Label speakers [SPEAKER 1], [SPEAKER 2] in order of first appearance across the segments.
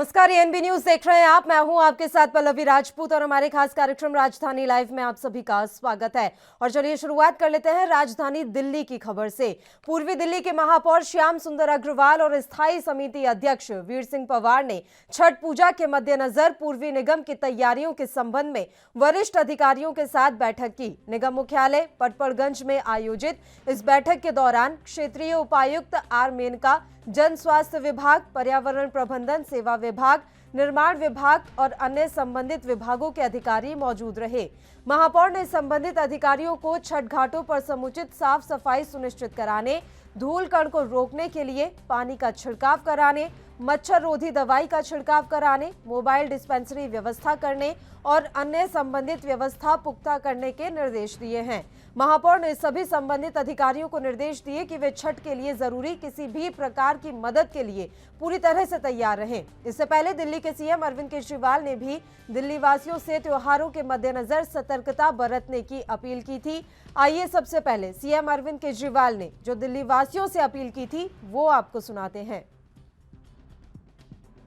[SPEAKER 1] नमस्कार, ANB news देख रहे हैं आप। मैं हूं आपके साथ पल्लवी राजपूत और हमारे खास कार्यक्रम राजधानी लाइव में आप सभी का स्वागत है। और चलिए शुरुआत कर लेते हैं राजधानी दिल्ली की खबर से। पूर्वी दिल्ली के महापौर श्याम सुंदर अग्रवाल और स्थायी समिति अध्यक्ष वीर सिंह पंवार ने छठ पूजा के मद्देनजर पूर्वी निगम की तैयारियों के संबंध में वरिष्ठ अधिकारियों के साथ बैठक की। निगम मुख्यालय पटपड़गंज में आयोजित इस बैठक के दौरान क्षेत्रीय उपायुक्त आर मेनका, जन स्वास्थ्य विभाग, पर्यावरण प्रबंधन सेवा विभाग, निर्माण विभाग और अन्य संबंधित विभागों के अधिकारी मौजूद रहे। महापौर ने संबंधित अधिकारियों को छठ घाटों पर समुचित साफ सफाई सुनिश्चित कराने, धूल कण को रोकने के लिए पानी का छिड़काव कराने, मच्छर रोधी दवाई का छिड़काव कराने, मोबाइल डिस्पेंसरी व्यवस्था करने और अन्य संबंधित व्यवस्था पुख्ता करने के निर्देश दिए हैं। महापौर ने सभी संबंधित अधिकारियों को निर्देश दिए कि वे छठ के लिए जरूरी किसी भी प्रकार की मदद के लिए पूरी तरह से तैयार रहें। इससे पहले दिल्ली के सीएम अरविंद केजरीवाल ने भी दिल्ली वासियों से त्योहारों के मद्देनजर सतर्कता बरतने की अपील की थी। आइए सबसे पहले सीएम अरविंद केजरीवाल ने जो दिल्ली वासियों से अपील की थी वो आपको सुनाते हैं।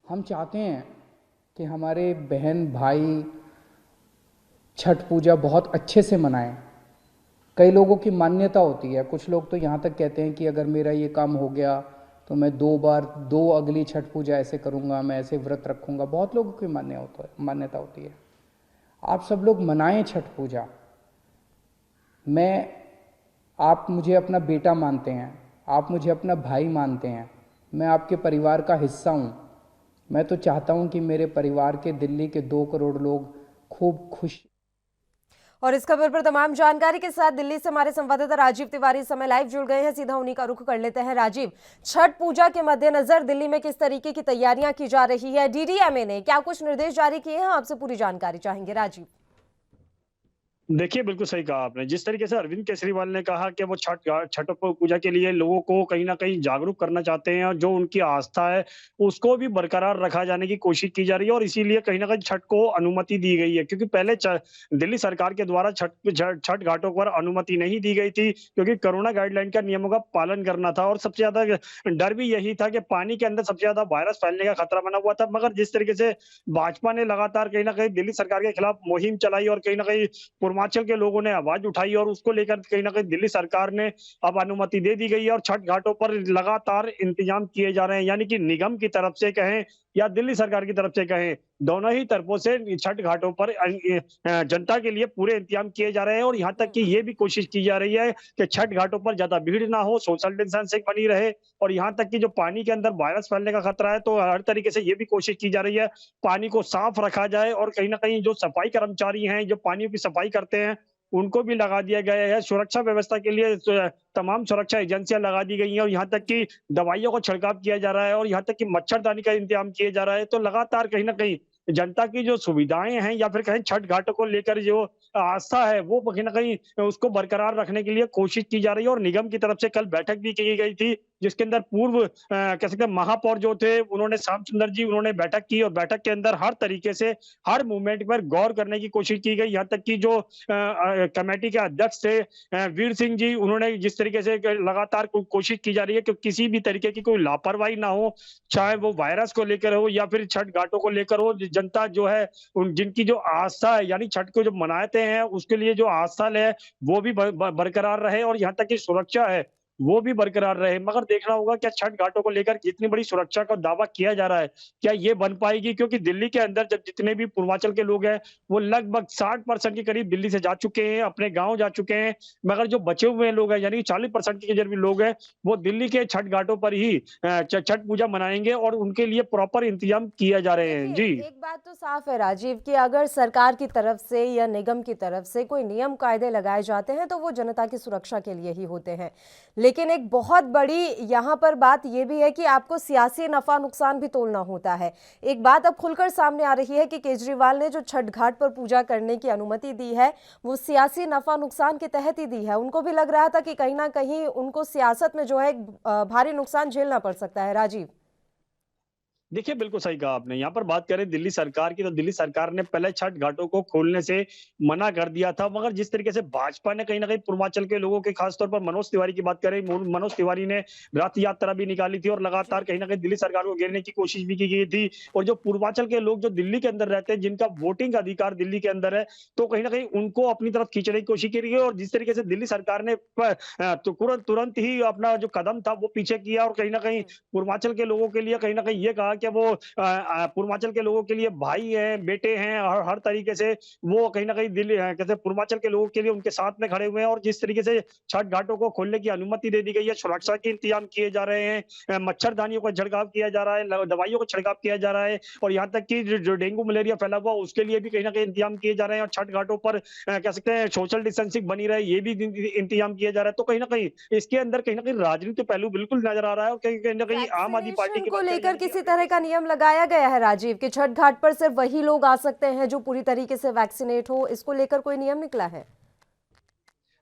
[SPEAKER 2] हम चाहते हैं कि हमारे बहन भाई छठ पूजा बहुत अच्छे से मनाएं। कई लोगों की मान्यता होती है, कुछ लोग तो यहाँ तक कहते हैं कि अगर मेरा ये काम हो गया तो मैं दो अगली छठ पूजा ऐसे करूँगा, मैं ऐसे व्रत रखूँगा। बहुत लोगों की मान्यता होती है। आप सब लोग मनाएं छठ पूजा। आप मुझे अपना बेटा मानते हैं, आप मुझे अपना भाई मानते हैं, मैं आपके परिवार का हिस्सा हूँ। मैं तो चाहता हूँ कि मेरे परिवार के दिल्ली के 2 करोड़ लोग खूब खुश।
[SPEAKER 1] और इस खबर पर तमाम जानकारी के साथ दिल्ली से हमारे संवाददाता राजीव तिवारी इस समय लाइव जुड़ गए हैं। सीधा उन्हीं का रुख कर लेते हैं। राजीव, छठ पूजा के मद्देनजर दिल्ली में किस तरीके की तैयारियां की जा रही है? डीडीएमए ने क्या कुछ निर्देश जारी किए हैं? आपसे पूरी जानकारी चाहेंगे राजीव।
[SPEAKER 3] देखिए, बिल्कुल सही कहा आपने। जिस तरीके से अरविंद केजरीवाल ने कहा कि वो छठ पूजा के लिए लोगों को कहीं न कहीं जागरूक करना चाहते हैं और जो उनकी आस्था है, उसको भी बरकरार रखा जाने की कोशिश की जा रही है और इसीलिए कहीं न कहीं छठ को अनुमति दी गई है। क्योंकि पहले दिल्ली सरकार के द्वारा छठ घाटों पर अनुमति नहीं दी गई थी, क्योंकि कोरोना गाइडलाइन का नियमों का पालन करना था और सबसे ज़्यादा डर भी यही था कि पानी के अंदर सबसे ज़्यादा वायरस फैलने का खतरा बना हुआ था। मगर जिस तरीके से भाजपा ने लगातार कहीं न कहीं दिल्ली सरकार के खिलाफ मुहिम चलाई और कहीं न कहीं पूर्वांचल के लोगों ने आवाज उठाई और उसको लेकर कहीं न कहीं दिल्ली सरकार ने अब अनुमति दे दी गई है और छठ घाटों पर लगातार इंतजाम किए जा रहे हैं। यानी कि निगम की तरफ से कहें या दिल्ली सरकार की तरफ से कहें, दोनों ही तरफों से छठ घाटों पर जनता के लिए पूरे इंतजाम किए जा रहे हैं और यहाँ तक कि ये भी कोशिश की जा रही है कि छठ घाटों पर ज्यादा भीड़ ना हो, सोशल डिस्टेंसिंग बनी रहे और यहाँ तक कि जो पानी के अंदर वायरस फैलने का खतरा है, तो हर तरीके से ये भी कोशिश की जा रही है पानी को साफ रखा जाए और कहीं ना कहीं जो सफाई कर्मचारी हैं, जो पानी की सफाई करते हैं, उनको भी लगा दिया गया है। सुरक्षा व्यवस्था के लिए तमाम सुरक्षा एजेंसियां लगा दी गई हैं और यहाँ तक कि दवाइयों को छिड़काव किया जा रहा है और यहाँ तक कि मच्छरदानी का इंतजाम किया जा रहा है। तो लगातार कहीं न कहीं जनता की जो सुविधाएं हैं या फिर कहें छठ घाटों को लेकर जो आस्था है, वो कहीं न कहीं उसको बरकरार रखने के लिए कोशिश की जा रही है और निगम की तरफ से कल बैठक भी की गई थी, जिसके अंदर पूर्व कह सकते हैं महापौर जो थे, उन्होंने श्याम सुंदर जी उन्होंने बैठक की और बैठक के अंदर हर तरीके से हर मूवमेंट पर गौर करने की कोशिश की गई। यहाँ तक कि जो कमेटी के अध्यक्ष थे वीर सिंह जी, उन्होंने जिस तरीके से लगातार कोशिश की जा रही है कि किसी भी तरीके की कोई लापरवाही ना हो, चाहे वो वायरस को लेकर हो या फिर छठ घाटों को लेकर हो। जनता जो है जिनकी जो आस्था है, यानी छठ को जो मनाते हैं उसके लिए जो आस्था है वो भी बरकरार रहे और यहाँ तक कि सुरक्षा है वो भी बरकरार रहे। मगर देखना होगा क्या छठ घाटों को लेकर जितनी बड़ी सुरक्षा का दावा किया जा रहा है, क्या ये बन पाएगी? क्योंकि दिल्ली के अंदर जब जितने भी पूर्वांचल के लोग हैं, वो लगभग 60% के करीब दिल्ली से जा चुके हैं, अपने गांव जा चुके हैं। मगर जो बचे हुए लोग हैं, यानी 40% के जो भी लोग हैं, वो दिल्ली के छठ घाटों पर ही छठ पूजा मनाएंगे और उनके लिए प्रॉपर इंतजाम किए जा रहे हैं। जी,
[SPEAKER 1] एक बात तो साफ है राजीव कि अगर सरकार की तरफ से या निगम की तरफ से कोई नियम कायदे लगाए जाते हैं तो वो जनता की सुरक्षा के लिए ही होते हैं। लेकिन एक बहुत बड़ी यहाँ पर बात यह भी है कि आपको सियासी नफा नुकसान भी तोलना होता है। एक बात अब खुलकर सामने आ रही है कि केजरीवाल ने जो छठ घाट पर पूजा करने की अनुमति दी है वो सियासी नफा नुकसान के तहत ही दी है। उनको भी लग रहा था कि कहीं ना कहीं उनको सियासत में जो है भारी नुकसान झेलना पड़ सकता है। राजीव,
[SPEAKER 3] देखिए, बिल्कुल सही कहा आपने। यहाँ पर बात करें दिल्ली सरकार की, तो दिल्ली सरकार ने पहले छठ घाटों को खोलने से मना कर दिया था। मगर जिस तरीके से भाजपा ने कहीं न कहीं पूर्वांचल के लोगों के खास तौर पर मनोज तिवारी की बात करें, मनोज तिवारी ने रथ यात्रा भी निकाली थी और लगातार
[SPEAKER 1] जी।
[SPEAKER 3] कहीं न कहीं दिल्ली सरकार को घेरने की कोशिश भी की गई थी। और जो पूर्वांचल के लोग जो दिल्ली के अंदर रहते हैं, जिनका वोटिंग का अधिकार दिल्ली के अंदर है, तो कहीं न कहीं उनको अपनी तरफ खींचने की कोशिश की गई है। और जिस तरीके से दिल्ली सरकार ने तो तुरंत ही अपना जो कदम था, वो पीछे किया और कहीं न कहीं
[SPEAKER 1] जी।
[SPEAKER 3] पूर्वांचल के लोगों के लिए कहीं न कहीं ये कहा कि वो पूर्वांचल के लोगों के लिए भाई हैं, बेटे हैं, हर हर तरीके से वो कहीं न कहीं कहते हैं पूर्वांचल के लोगों के लिए उनके साथ में खड़े हुए हैं। और जिस तरीके से छठ घाटों को खोलने की अनुमति दे दी गई है, सुरक्षा के इंतजाम किए जा रहे हैं, मच्छरदानियों का छिड़काव किया जा रहा है, दवाइयों का छिड़काव किया जा रहा है और यहाँ तक कि जो जो डेंगू मलेरिया फैला हुआ उसके लिए भी कहीं न कहीं इंतजाम किए जा रहे हैं। और छठ घाटों पर कह सकते हैं सोशल डिस्टेंसिंग बनी रहे, ये भी इंतजाम किया जा रहा है। तो कहीं न कहीं इसके अंदर कहीं न कहीं राजनीतिक पहलू बिल्कुल नज़र आ रहा है और कहीं कहीं न कहीं आम आदमी पार्टी
[SPEAKER 1] वैक्सीनेशन
[SPEAKER 3] की
[SPEAKER 1] को
[SPEAKER 3] बात करें
[SPEAKER 1] लेकर
[SPEAKER 3] यानी कि
[SPEAKER 1] किसी तरह का नियम लगाया गया है राजीव कि छठ घाट पर सिर्फ वही लोग आ सकते हैं जो पूरी तरीके से वैक्सीनेट हो, इसको लेकर कोई नियम निकला है?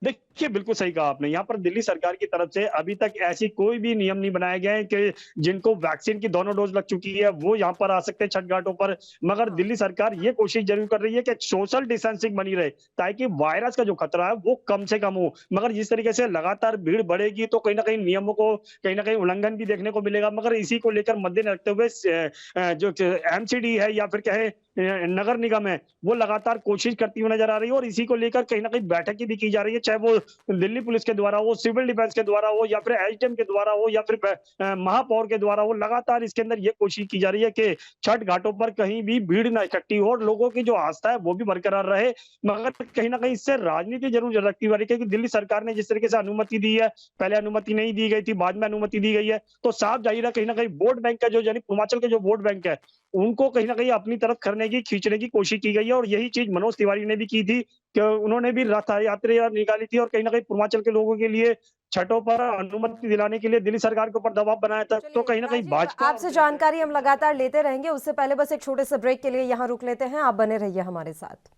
[SPEAKER 3] देखिए, बिल्कुल सही कहा आपने। यहाँ पर दिल्ली सरकार की तरफ से अभी तक ऐसी कोई भी नियम नहीं बनाया गया है कि जिनको वैक्सीन की दोनों डोज़ लग चुकी है, वो यहाँ पर आ सकते हैं छठ घाटों पर। मगर
[SPEAKER 1] हाँ।
[SPEAKER 3] दिल्ली सरकार ये कोशिश ज़रूर कर रही है कि सोशल डिस्टेंसिंग बनी रहे, ताकि वायरस का जो खतरा है, वो कम से कम हो। मगर जिस तरीके से लगातार भीड़ बढ़ेगी, तो कहीं न कहीं नियमों को कहीं न कहीं उल्लंघन भी देखने को मिलेगा। मगर इसी को लेकर मद्देनज़र रखते हुए जो एमसीडी है या फिर कहें नगर निगम है, वो लगातार कोशिश करती हुई नज़र आ रही है और इसी को लेकर कहीं न कहीं बैठकें भी की जा रही है, चाहे वो दिल्ली पुलिस के द्वारा हो, सिविल डिफेंस के द्वारा हो या फिर एसडीएम के द्वारा हो या फिर महापौर के द्वारा हो, लगातार इसके अंदर ये कोशिश की जा रही है कि छठ घाटों पर कहीं भी भीड़ ना इकट्ठी हो और लोगों की जो आस्था है वो भी बरकरार रहे। मगर कहीं न कहीं इससे राजनीति ज़रूर झलकती हुई क्योंकि दिल्ली सरकार ने जिस तरीके से अनुमति दी है, पहले अनुमति नहीं दी गई थी, बाद में अनुमति दी गई है, तो साफ ज़ाहिर है कहीं न कहीं वोट बैंक का जो यानी पूर्वांचल के जो वोट बैंक है, उनको कहीं न कहीं अपनी तरफ करने की, खींचने की कोशिश की गई है और यही चीज़ मनोज तिवारी ने भी की थी कि उन्होंने भी रथ यात्रा निकाली थी और कहीं न कहीं पूर्वांचल के लोगों के लिए छठों पर अनुमति दिलाने के लिए दिल्ली सरकार के ऊपर दबाव बनाया था। तो
[SPEAKER 1] चलिए
[SPEAKER 3] कहीं न कहीं
[SPEAKER 1] राजीव,
[SPEAKER 3] भाजपा और
[SPEAKER 1] आपसे जानकारी हम लगातार लेते रहेंगे, उससे पहले बस एक छोटे से ब्रेक के लिए यहाँ रुक लेते हैं। आप बने रहिए हमारे साथ।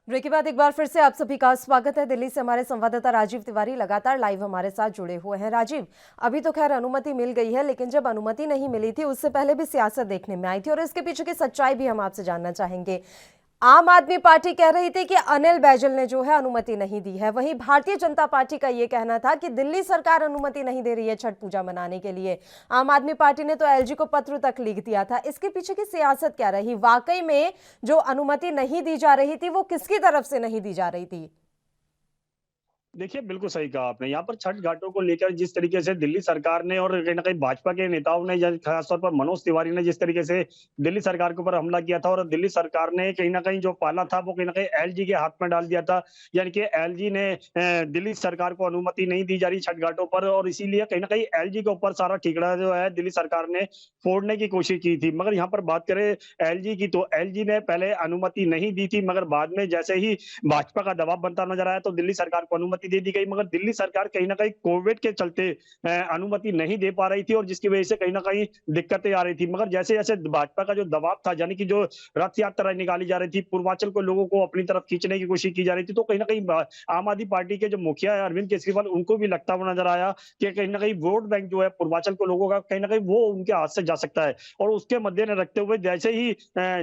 [SPEAKER 1] ब्रेक के बाद एक बार फिर से आप सभी का स्वागत है। दिल्ली से हमारे संवाददाता राजीव तिवारी लगातार लाइव हमारे साथ जुड़े हुए हैं। राजीव, अभी तो खैर अनुमति मिल गई है, लेकिन जब अनुमति नहीं मिली थी उससे पहले भी सियासत देखने में आई थी और इसके पीछे की सच्चाई भी हम आपसे जानना चाहेंगे। आम आदमी पार्टी कह रही थी कि अनिल बैजल ने जो है अनुमति नहीं दी है, वहीं भारतीय जनता पार्टी का यह कहना था कि दिल्ली सरकार अनुमति नहीं दे रही है छठ पूजा मनाने के लिए। आम आदमी पार्टी ने तो एलजी को पत्र तक लिख दिया था। इसके पीछे की सियासत क्या रही? वाकई में जो अनुमति नहीं दी जा रही थी वो किसकी तरफ से नहीं दी जा रही थी?
[SPEAKER 3] देखिए, बिल्कुल सही कहा आपने। यहाँ पर छठ घाटों को लेकर जिस तरीके से दिल्ली सरकार ने और कहीं न कहीं भाजपा के नेताओं ने या खास तौर पर मनोज तिवारी ने जिस तरीके से दिल्ली सरकार के ऊपर हमला किया था और दिल्ली सरकार ने कहीं न कहीं जो पाला था वो कहीं न कहीं एलजी के हाथ में डाल दिया था। यानी कि एलजी ने दिल्ली सरकार को अनुमति नहीं दी जा रही छठ घाटों पर और इसीलिए कहीं न कहीं एलजी के ऊपर सारा ठिकरा जो है दिल्ली सरकार ने फोड़ने की कोशिश की थी। मगर यहाँ पर बात करें एलजी की तो एलजी ने पहले अनुमति नहीं दी थी मगर बाद में जैसे ही भाजपा का दबाव बनता नजर आया तो दिल्ली सरकार को अनुमति दे दी गई। मगर दिल्ली सरकार कहीं न कहीं कोविड के चलते अनुमति नहीं दे पा रही थी और जिसकी वजह से कहीं न कहीं दिक्कतें आ रही थी। मगर जैसे-जैसे भाजपा का जो दबाव था यानी कि जो रथ यात्रा निकाली जा रही थी, पूर्वांचल को लोगों को अपनी तरफ खींचने की कोशिश की जा रही थी, तो कहीं न कहीं आम आदमी पार्टी के जो मुखिया है अरविंद केजरीवाल उनको भी लगता हुआ नजर आया कि कहीं न कहीं वोट बैंक जो है पूर्वांचल के लोगों का कहीं न कहीं वो उनके हाथ से जा सकता है। और उसके मद्देनजर रखते हुए जैसे ही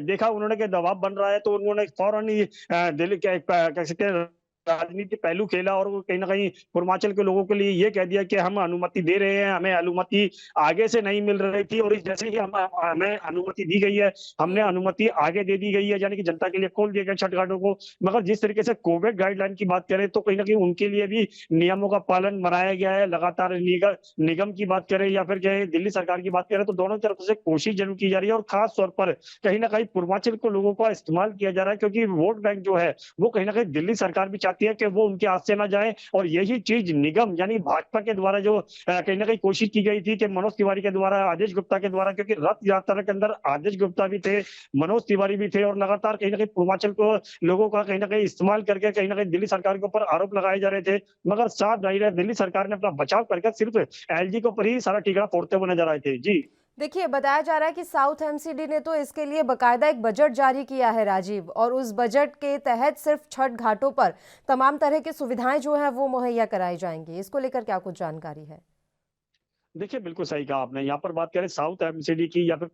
[SPEAKER 3] देखा उन्होंने कि दबाव बन रहा है तो उन्होंने फौरन ही दिल्ली के कह सकते हैं राजनीति पहलू खेला और वो कहीं न कहीं पूर्वांचल के लोगों के लिए ये कह दिया कि हम अनुमति दे रहे हैं, हमें अनुमति आगे से नहीं मिल रही थी और जैसे ही हमें अनुमति दी गई है, हमने अनुमति आगे दे दी गई है यानी कि जनता के लिए खोल दिया गया छठ घाटों को। मगर जिस तरीके से कोविड गाइडलाइन की बात करें तो कहीं न कहीं उनके लिए भी नियमों का पालन बनाया गया है। लगातार निगम की बात करें या फिर कहें दिल्ली सरकार की बात करें तो दोनों तरफ से कोशिश ज़रूर की जा रही है और खास तौर पर कहीं न कहीं पूर्वांचल के लोगों का इस्तेमाल किया जा रहा है क्योंकि वोट बैंक जो है, वो कहीं न कहीं दिल्ली सरकार भी चाहती जाती है कि वो उनके हाथ से ना जाए। और यही चीज निगम यानी भाजपा के द्वारा जो कहीं ना कहीं कोशिश की गई थी कि मनोज तिवारी के द्वारा, आदेश गुप्ता के द्वारा, क्योंकि रथ यात्रा के अंदर आदेश गुप्ता भी थे, मनोज तिवारी भी थे, और लगातार कहीं ना कहीं पूर्वांचल को लोगों का कहीं ना कहीं इस्तेमाल करके कहीं ना कहीं दिल्ली सरकार के ऊपर आरोप लगाए जा रहे थे। मगर साफ जाहिर है दिल्ली सरकार ने अपना बचाव करके सिर्फ एलजी के ऊपर ही सारा ठीकरा फोड़ते हुए नजर आए थे। जी
[SPEAKER 1] देखिए, बताया जा रहा है कि साउथ एमसीडी ने तो इसके लिए बकायदा एक बजट जारी किया है राजीव, और उस बजट के तहत सिर्फ छठ घाटों पर तमाम तरह की सुविधाएं जो है वो मुहैया कराई जाएंगी। इसको लेकर क्या कुछ जानकारी है?
[SPEAKER 3] देखिए, बिल्कुल सही कहा आपने। यहाँ पर बात करें साउथ एमसीडी की या फिर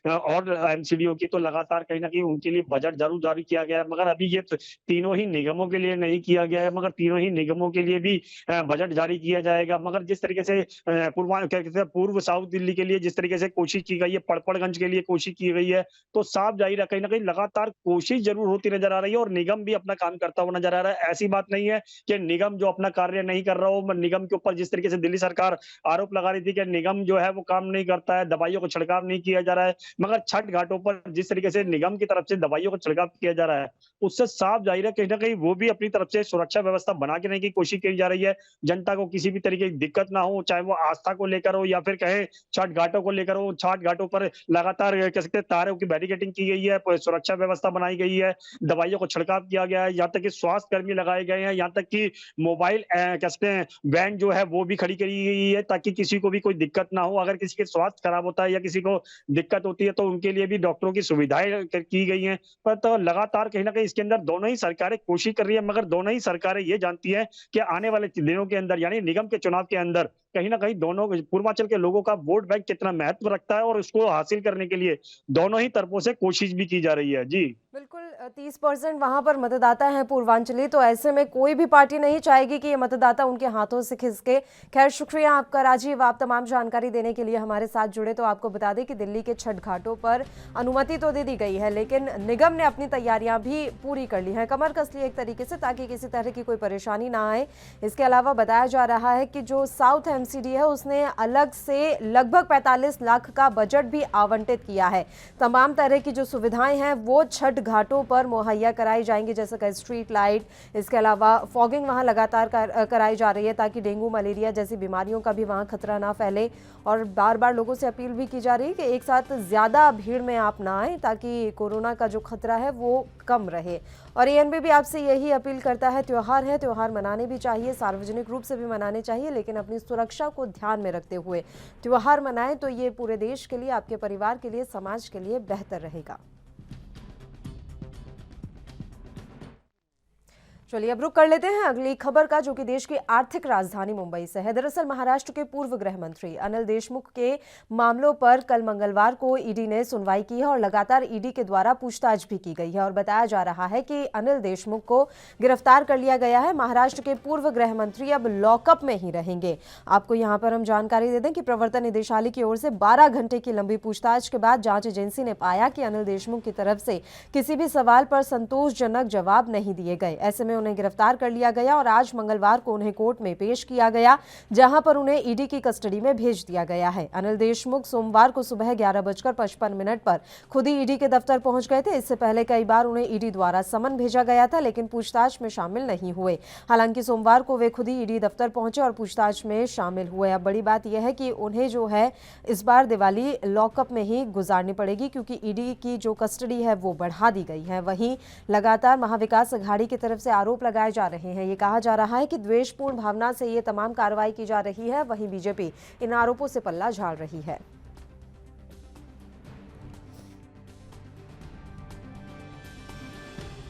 [SPEAKER 3] और एमसीडीओ की, तो लगातार कहीं न कहीं उनके लिए बजट ज़रूर जारी किया गया है, मगर अभी ये तीनों ही निगमों के लिए नहीं किया गया है, मगर तीनों ही निगमों के लिए भी बजट जारी किया जाएगा। मगर जिस तरीके से क्या कहते हैं, पूर्व साउथ दिल्ली के लिए जिस तरीके से कोशिश की गई है, पड़पड़गंज के लिए कोशिश की गई है, तो साफ ज़ाहिर है कहीं न कहीं लगातार कोशिश ज़रूर होती नज़र आ रही है, और निगम भी अपना काम करता हुआ नज़र आ रहा है। ऐसी बात नहीं है कि निगम जो अपना कार्य नहीं कर रहा हो। निगम के ऊपर जिस तरीके से दिल्ली सरकार आरोप लगा रही थी कि निगम जो है वो काम नहीं करता है, दवाइयों को छिड़काव नहीं किया जा रहा है, मगर छठ घाटों पर जिस तरीके से निगम की तरफ से दवाइयों को छिड़काव किया जा रहा है, उससे साफ जाहिर है कहीं ना कहीं वो भी अपनी तरफ से सुरक्षा व्यवस्था बना के रखने की कोशिश की जा रही है। जनता को किसी भी तरीके की दिक्कत ना हो, चाहे वो आस्था को लेकर हो या फिर कहे छठ घाटों को लेकर हो। छठ घाटों पर लगातार कह सकते हैं तारों की बैरिकेडिंग की गई है, सुरक्षा व्यवस्था बनाई गई है, दवाइयों को छिड़काव किया गया है, यहाँ तक कि स्वास्थ्य कर्मी लगाए गए हैं, यहाँ तक कि मोबाइल कह सकते हैं वैन जो है वो भी खड़ी करी गई है, ताकि किसी को भी कोई दिक्कत ना हो। अगर किसी के स्वास्थ्य खराब होता है या किसी को दिक्कत होती है तो उनके लिए भी डॉक्टरों की सुविधाएं की गई हैं। पर तो लगातार कहीं ना कहीं इसके अंदर दोनों ही सरकारें कोशिश कर रही है, मगर दोनों ही सरकारें ये जानती है कि आने वाले दिनों के अंदर यानी निगम के चुनाव के अंदर कहीं ना कहीं दोनों पूर्वांचल के लोगों का वोट बैंक कितना महत्व रखता है, और उसको हासिल करने के लिए दोनों ही तरफों से कोशिश भी की जा रही है। जी
[SPEAKER 1] बिल्कुल, 30% वहां पर मतदाता हैं पूर्वांचली, तो ऐसे में कोई भी पार्टी नहीं चाहेगी कि ये मतदाता उनके हाथों से खिसके। खैर, शुक्रिया आपका राजीव, आप तमाम जानकारी देने के लिए हमारे साथ जुड़े। तो आपको बता दें कि दिल्ली के छठ घाटों पर अनुमति तो दे दी गई है, लेकिन निगम ने अपनी तैयारियां भी पूरी कर ली हैं, कमर कस ली एक तरीके से, ताकि किसी तरह की कोई परेशानी ना आए। इसके अलावा बताया जा रहा है कि जो साउथ एमसीडी है उसने अलग से लगभग 45 लाख का बजट भी आवंटित किया है। तमाम तरह की जो सुविधाएं हैं वो छठ घाटों पर मुहैया कराई जाएंगी, जैसे कि स्ट्रीट लाइट, इसके अलावा फॉगिंग वहां लगातार कराई जा रही है, ताकि डेंगू मलेरिया जैसी बीमारियों का भी वहां खतरा ना फैले। और बार बार लोगों से अपील भी की जा रही है कि एक साथ ज़्यादा भीड़ में आप ना आए, ताकि कोरोना का जो खतरा है वो कम रहे। और एएनबी भी आपसे यही अपील करता है, त्यौहार है, त्यौहार मनाने भी चाहिए, सार्वजनिक रूप से भी मनाने चाहिए, लेकिन अपनी सुरक्षा को ध्यान में रखते हुए त्यौहार मनाएं, तो ये पूरे देश के लिए, आपके परिवार के लिए, समाज के लिए बेहतर रहेगा। चलिए अब रुक कर लेते हैं अगली खबर का, जो कि देश की आर्थिक राजधानी मुंबई से है। दरअसल महाराष्ट्र के पूर्व गृह मंत्री अनिल देशमुख के मामलों पर कल मंगलवार को ईडी ने सुनवाई की है, और लगातार ईडी के द्वारा पूछताछ भी की गई है। और बताया जा रहा है कि अनिल देशमुख को गिरफ्तार कर लिया गया है। महाराष्ट्र के पूर्व गृह मंत्री अब लॉकअप में ही रहेंगे। आपको यहाँ पर हम जानकारी दे दें कि प्रवर्तन निदेशालय की ओर से 12 घंटे की लंबी पूछताछ के बाद जांच एजेंसी ने पाया कि अनिल देशमुख की तरफ से किसी भी सवाल पर संतोषजनक जवाब नहीं दिए गए। ऐसे में उन्हें गिरफ्तार कर लिया गया, और आज मंगलवार को उन्हें कोर्ट में पेश किया गया, जहां पर उन्हें ईडी की कस्टडी में भेज दिया गया है। अनिल देशमुख सोमवार को सुबह 11:55 पर खुद ही ईडी के दफ्तर पहुंच गए थे। इससे पहले कई बार उन्हें ईडी द्वारा समन भेजा गया था, लेकिन पूछताछ में शामिल नहीं हुए। हालांकि सोमवार को वे खुद ही ईडी दफ्तर पहुंचे और पूछताछ में शामिल हुए। अब बड़ी बात यह है कि उन्हें जो है इस बार दिवाली लॉकअप में ही गुजारनी पड़ेगी, क्योंकि ईडी की जो कस्टडी है वो बढ़ा दी गई है। वहीं लगातार महाविकास अघाड़ी की तरफ से आरोप लगाए जा रहे हैं। ये कहा जा रहा है कि द्वेषपूर्ण भावना से ये तमाम कार्रवाई की जा रही है। वहीं बीजेपी इन आरोपों से पल्ला झाड़ रही है।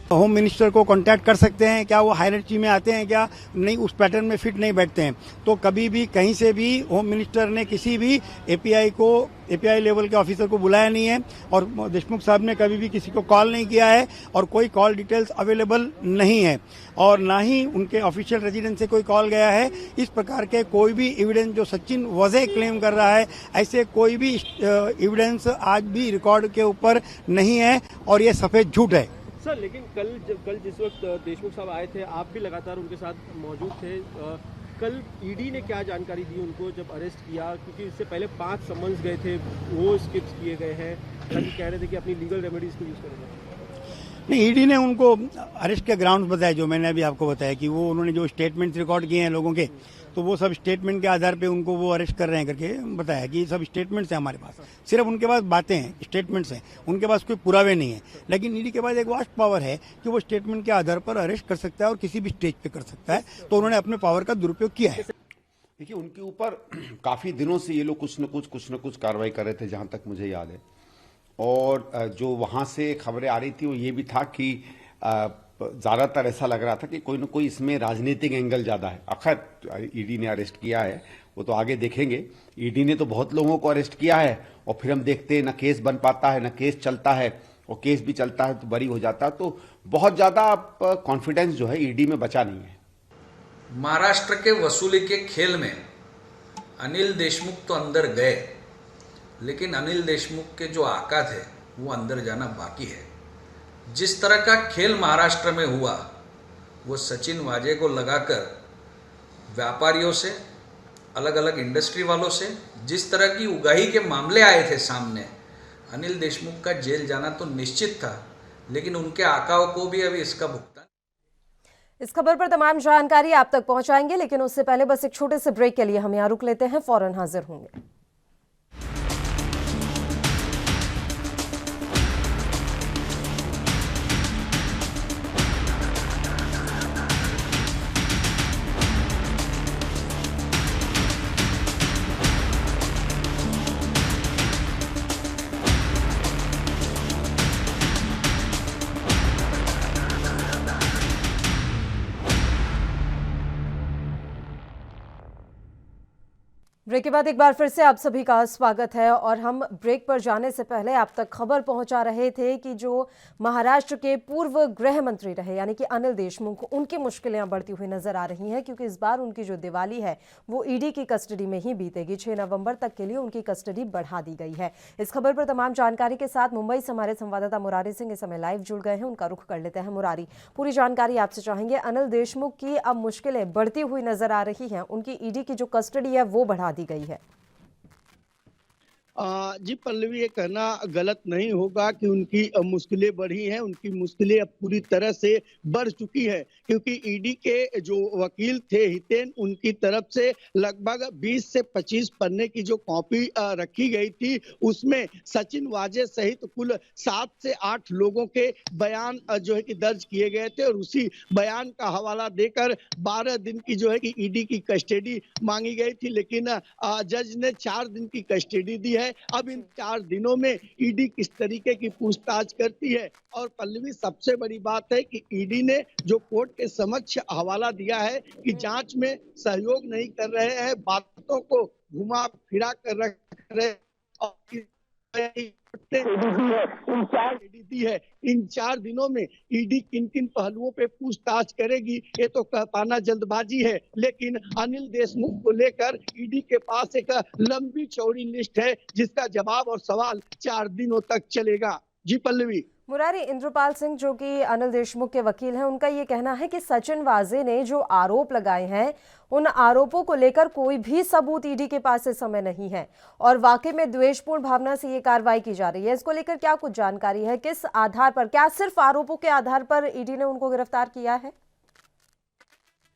[SPEAKER 4] होम मिनिस्टर को कांटेक्ट कर सकते हैं, क्या वो हायरार्की में आते हैं, क्या नहीं, उस पैटर्न में फिट नहीं बैठते हैं। तो कभी भी कहीं से भी होम मिनिस्टर ने किसी भी एपीआई लेवल के ऑफिसर को बुलाया नहीं है, और देशमुख साहब ने कभी भी किसी को कॉल नहीं किया है, और कोई कॉल डिटेल्स अवेलेबल नहीं है, और ना ही उनके ऑफिशियल रेजिडेंस से कोई कॉल गया है। इस प्रकार के कोई भी एविडेंस जो सचिन वजह क्लेम कर रहा है, ऐसे कोई भी एविडेंस आज भी रिकॉर्ड के ऊपर नहीं है, और ये सफेद झूठ है।
[SPEAKER 5] सर, लेकिन कल जिस वक्त देशमुख साहब आए थे, आप भी लगातार उनके साथ मौजूद थे। कल ईडी ने क्या जानकारी दी उनको जब अरेस्ट किया, क्योंकि इससे पहले 5 समन्स गए थे, वो स्किप किए गए हैं, कल कह रहे थे कि अपनी लीगल रेमेडीज को यूज करेंगे।
[SPEAKER 4] नहीं, ईडी ने उनको अरेस्ट के ग्राउंड्स बताए, जो मैंने अभी आपको बताया कि वो उन्होंने जो स्टेटमेंट्स रिकॉर्ड किए हैं लोगों के, तो वो सब स्टेटमेंट के आधार पे उनको वो अरेस्ट कर रहे हैं करके बताया कि ये सब स्टेटमेंट्स हैं हमारे पास। सिर्फ उनके पास बातें हैं, स्टेटमेंट्स हैं, उनके पास कोई पुरावे नहीं है। लेकिन ईडी के पास एक वास्ट पावर है कि वो स्टेटमेंट के आधार पर अरेस्ट कर सकता है और किसी भी स्टेज पे कर सकता है। तो उन्होंने अपने पावर का दुरुपयोग किया है।
[SPEAKER 6] देखिए, उनके ऊपर काफ़ी दिनों से ये लोग कुछ न कुछ कार्रवाई कर रहे थे, जहाँ तक मुझे याद है। और जो वहाँ से खबरें आ रही थी वो ये भी था कि ज़्यादातर ऐसा लग रहा था कि कोई न कोई इसमें राजनीतिक एंगल ज़्यादा है। आखिर ईडी ने अरेस्ट किया है, वो तो आगे देखेंगे। ईडी ने तो बहुत लोगों को अरेस्ट किया है और फिर हम देखते हैं न केस बन पाता है, न केस चलता है, और केस भी चलता है तो बरी हो जाता है। तो बहुत ज़्यादा कॉन्फिडेंस जो है ईडी में बचा नहीं है।
[SPEAKER 7] महाराष्ट्र के वसूली के खेल में अनिल देशमुख तो अंदर गए, लेकिन अनिल देशमुख के जो आका थे वो अंदर जाना बाकी है। जिस तरह का खेल महाराष्ट्र में हुआ, वो सचिन वाजे को लगाकर व्यापारियों से, अलग अलग इंडस्ट्री वालों से जिस तरह की उगाही के मामले आए थे सामने, अनिल देशमुख का जेल जाना तो निश्चित था, लेकिन उनके आकाओं को भी अभी इसका भुगतान।
[SPEAKER 1] इस खबर पर तमाम जानकारी आप तक पहुंचाएंगे, लेकिन उससे पहले बस एक छोटे से ब्रेक के लिए हम यहाँ रुक लेते हैं। फौरन हाजिर होंगे। ब्रेक के बाद एक बार फिर से आप सभी का स्वागत है। और हम ब्रेक पर जाने से पहले आप तक खबर पहुंचा रहे थे कि जो महाराष्ट्र के पूर्व गृह मंत्री रहे यानी कि अनिल देशमुख, उनकी मुश्किलें बढ़ती हुई नजर आ रही हैं, क्योंकि इस बार उनकी जो दिवाली है वो ईडी की कस्टडी में ही बीतेगी। 6 नवंबर तक के लिए उनकी कस्टडी बढ़ा दी गई है। इस खबर पर तमाम जानकारी के साथ मुंबई से हमारे संवाददाता मुरारी सिंह इस समय लाइव जुड़ गए हैं। उनका रुख कर लेते हैं। मुरारी, पूरी जानकारी आपसे चाहेंगे। अनिल देशमुख की अब मुश्किलें बढ़ती हुई नजर आ रही हैं, उनकी ईडी की जो कस्टडी है वो बढ़ा दी गई है।
[SPEAKER 8] जी पल्लवी, ये कहना गलत नहीं होगा कि उनकी मुश्किलें बढ़ी हैं। उनकी मुश्किलें अब पूरी तरह से बढ़ चुकी है, क्योंकि ईडी के जो वकील थे हितेन, उनकी तरफ से लगभग 20 से 25 पन्ने की जो कॉपी रखी गई थी, उसमें सचिन वाजे सहित कुल 7 से 8 लोगों के बयान जो है कि दर्ज किए गए थे, और उसी बयान का हवाला देकर 12 दिन की जो है कि ईडी की कस्टडी मांगी गई थी, लेकिन जज ने 4 दिन की कस्टडी दी है। अब इन 4 दिनों में ईडी किस तरीके की पूछताछ करती है। और पल्लवी, सबसे बड़ी बात है कि ईडी ने जो कोर्ट के समक्ष हवाला दिया है कि जांच में सहयोग नहीं कर रहे हैं, बातों को घुमा फिरा कर रख रहे और दी है। इन 4 दिनों में ईडी किन किन पहलुओं पे पूछताछ करेगी, ये तो कह पाना जल्दबाजी है, लेकिन अनिल देशमुख को लेकर ईडी के पास एक लंबी चौड़ी लिस्ट है, जिसका जवाब और सवाल 4 दिनों तक चलेगा। जी पल्लवी।
[SPEAKER 1] मुरारी, इंद्रपाल सिंह जो कि अनिल देशमुख के वकील हैं, उनका ये कहना है कि सचिन वाजे ने जो आरोप लगाए हैं, उन आरोपों को लेकर कोई भी सबूत ईडी के पास इस समय नहीं है और वाकई में द्वेषपूर्ण भावना से ये कार्रवाई की जा रही है। इसको लेकर क्या कुछ जानकारी है? किस आधार पर, क्या सिर्फ आरोपों के आधार पर ईडी ने उनको गिरफ्तार किया है?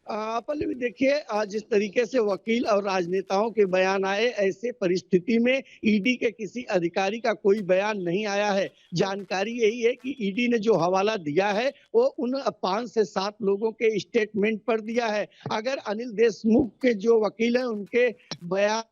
[SPEAKER 8] पल्लवी, देखिए, जिस तरीके से वकील और राजनेताओं के बयान आए, ऐसे परिस्थिति में ईडी के किसी अधिकारी का कोई बयान नहीं आया है। जानकारी यही है कि ईडी ने जो हवाला दिया है वो उन 5 से 7 लोगों के स्टेटमेंट पर दिया है। अगर अनिल देशमुख के जो वकील हैं उनके बयान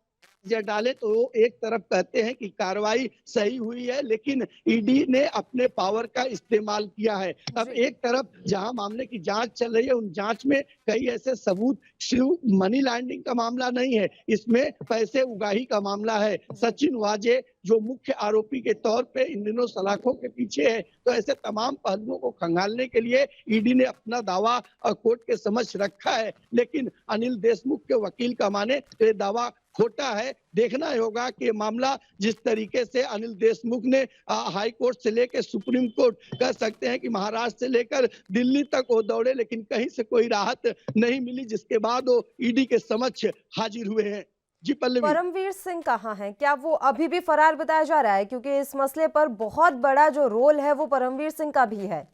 [SPEAKER 8] डाले तो वो एक तरफ कहते हैं कि कार्रवाई सही हुई है, लेकिन ईडी ने अपने पावर का इस्तेमाल किया है। अब एक तरफ जहां मामले की जांच चल रही है, उन जांच में कई ऐसे सबूत, सिर्फ मनी लॉन्ड्रिंग का मामला नहीं है, इसमें पैसे उगाही का मामला है। सचिन वाजे जो मुख्य आरोपी के तौर पे इन दिनों सलाखों के पीछे है, तो ऐसे तमाम पहलुओं को खंगालने के लिए ईडी ने अपना दावा कोर्ट के समक्ष रखा है, लेकिन अनिल देशमुख के वकील का माने ये दावा खोटा है। देखना होगा कि मामला जिस तरीके से अनिल देशमुख ने हाई कोर्ट से लेकर सुप्रीम कोर्ट, कह सकते हैं कि महाराष्ट्र से लेकर दिल्ली तक वो दौड़े, लेकिन कहीं से कोई राहत नहीं मिली, जिसके बाद वो ईडी के समक्ष हाजिर हुए हैं। जी पल्लवी।
[SPEAKER 1] परमवीर सिंह कहाँ हैं? क्या वो अभी भी फरार बताया जा रहा है? क्योंकि इस मसले पर बहुत बड़ा जो रोल है वो परमवीर सिंह का भी है।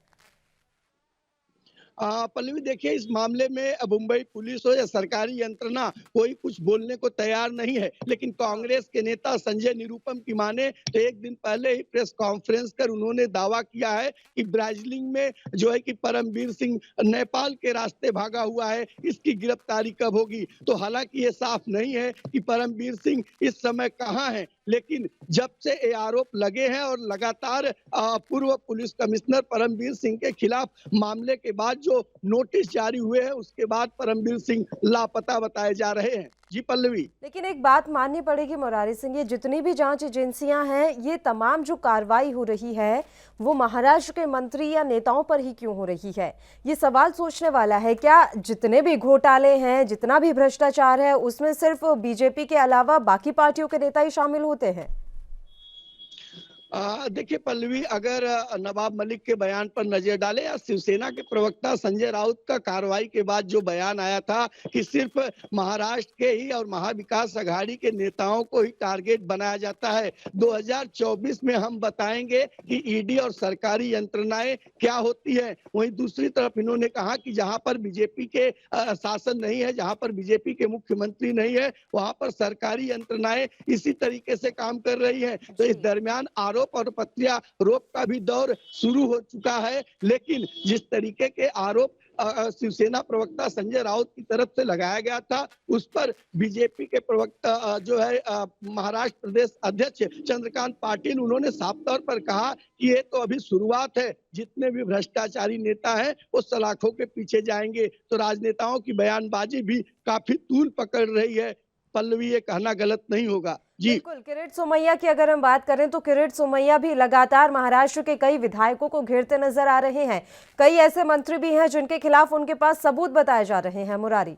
[SPEAKER 8] पल्लवी देखिए, इस मामले में मुंबई पुलिस हो या सरकारी यंत्रणा, कोई कुछ बोलने को तैयार नहीं है। लेकिन कांग्रेस के नेता संजय निरुपम की माने तो एक दिन पहले ही प्रेस कॉन्फ्रेंस कर उन्होंने दावा किया है कि दार्जिलिंग में जो है कि परमवीर सिंह नेपाल के रास्ते भागा हुआ है, इसकी गिरफ्तारी कब होगी। तो हालांकि ये साफ नहीं है कि परमवीर सिंह इस समय कहाँ है, लेकिन जब से ये आरोप लगे हैं और लगातार पूर्व पुलिस कमिश्नर परमवीर सिंह के खिलाफ मामले के बाद जो नोटिस जारी हुए हैं, उसके बाद परमवीर सिंह लापता बताए जा रहे हैं। जी पल्लवी।
[SPEAKER 1] लेकिन एक बात माननी पड़ेगी मुरारी सिंह, ये जितनी भी जांच एजेंसियां हैं, ये तमाम जो कार्रवाई हो रही है वो महाराष्ट्र के मंत्री या नेताओं पर ही क्यों हो रही है। ये सवाल सोचने वाला है। क्या जितने भी घोटाले हैं, जितना भी भ्रष्टाचार है, उसमें सिर्फ बीजेपी के अलावा बाकी पार्टियों के नेता ही शामिल होते हैं?
[SPEAKER 8] देखिए पल्लवी, अगर नवाब मलिक के बयान पर नजर डाले या शिवसेना के प्रवक्ता संजय राउत का कार्रवाई के बाद जो बयान आया था कि सिर्फ महाराष्ट्र के ही और महाविकास अघाड़ी के नेताओं को ही टारगेट बनाया जाता है, 2024 में हम बताएंगे कि ईडी और सरकारी यंत्रणाएं क्या होती है। वहीं दूसरी तरफ इन्होंने कहा कि जहां पर बीजेपी के शासन नहीं है, जहां पर बीजेपी के मुख्यमंत्री नहीं है, वहां पर सरकारी यंत्रणाएं इसी तरीके से काम कर रही है। तो इस दरमियान आरोप और प्रत्यारोप का भी दौर शुरू हो चुका है। लेकिन जिस तरीके के आरोप शिवसेना प्रवक्ता संजय राउत की तरफ से लगाया गया था, उस पर बीजेपी के प्रवक्ता जो है महाराष्ट्र प्रदेश अध्यक्ष चंद्रकांत पाटिल, उन्होंने साफ तौर पर कहा कि ये तो अभी शुरुआत है, जितने भी भ्रष्टाचारी नेता हैं वो सलाखों के पीछे जाएंगे। तो राजनेताओं की बयानबाजी भी काफी तूल पकड़ रही है। पल्लवी, ये कहना गलत नहीं होगा। जी
[SPEAKER 1] बिल्कुल। किरीट सोमैया की अगर हम बात करें तो किरीट सोमैया भी लगातार महाराष्ट्र के कई विधायकों को घेरते नजर आ रहे हैं। कई ऐसे मंत्री भी हैं जिनके खिलाफ उनके पास सबूत बताए जा रहे हैं। मुरारी,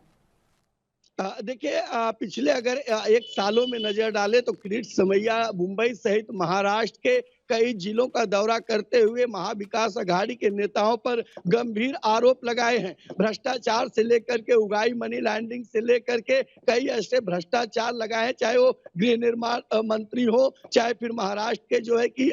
[SPEAKER 8] देखिए, पिछले अगर 1 सालों में नजर डाले तो किरीट सोमैया मुंबई सहित महाराष्ट्र के कई जिलों का दौरा करते हुए महाविकास अघाड़ी के नेताओं पर गंभीर आरोप लगाए हैं। भ्रष्टाचार से लेकर के उगाई मनी लैंडिंग से लेकर के कई ऐसे भ्रष्टाचार लगाए हैं, चाहे वो गृह निर्माण मंत्री हो, चाहे फिर महाराष्ट्र के जो है कि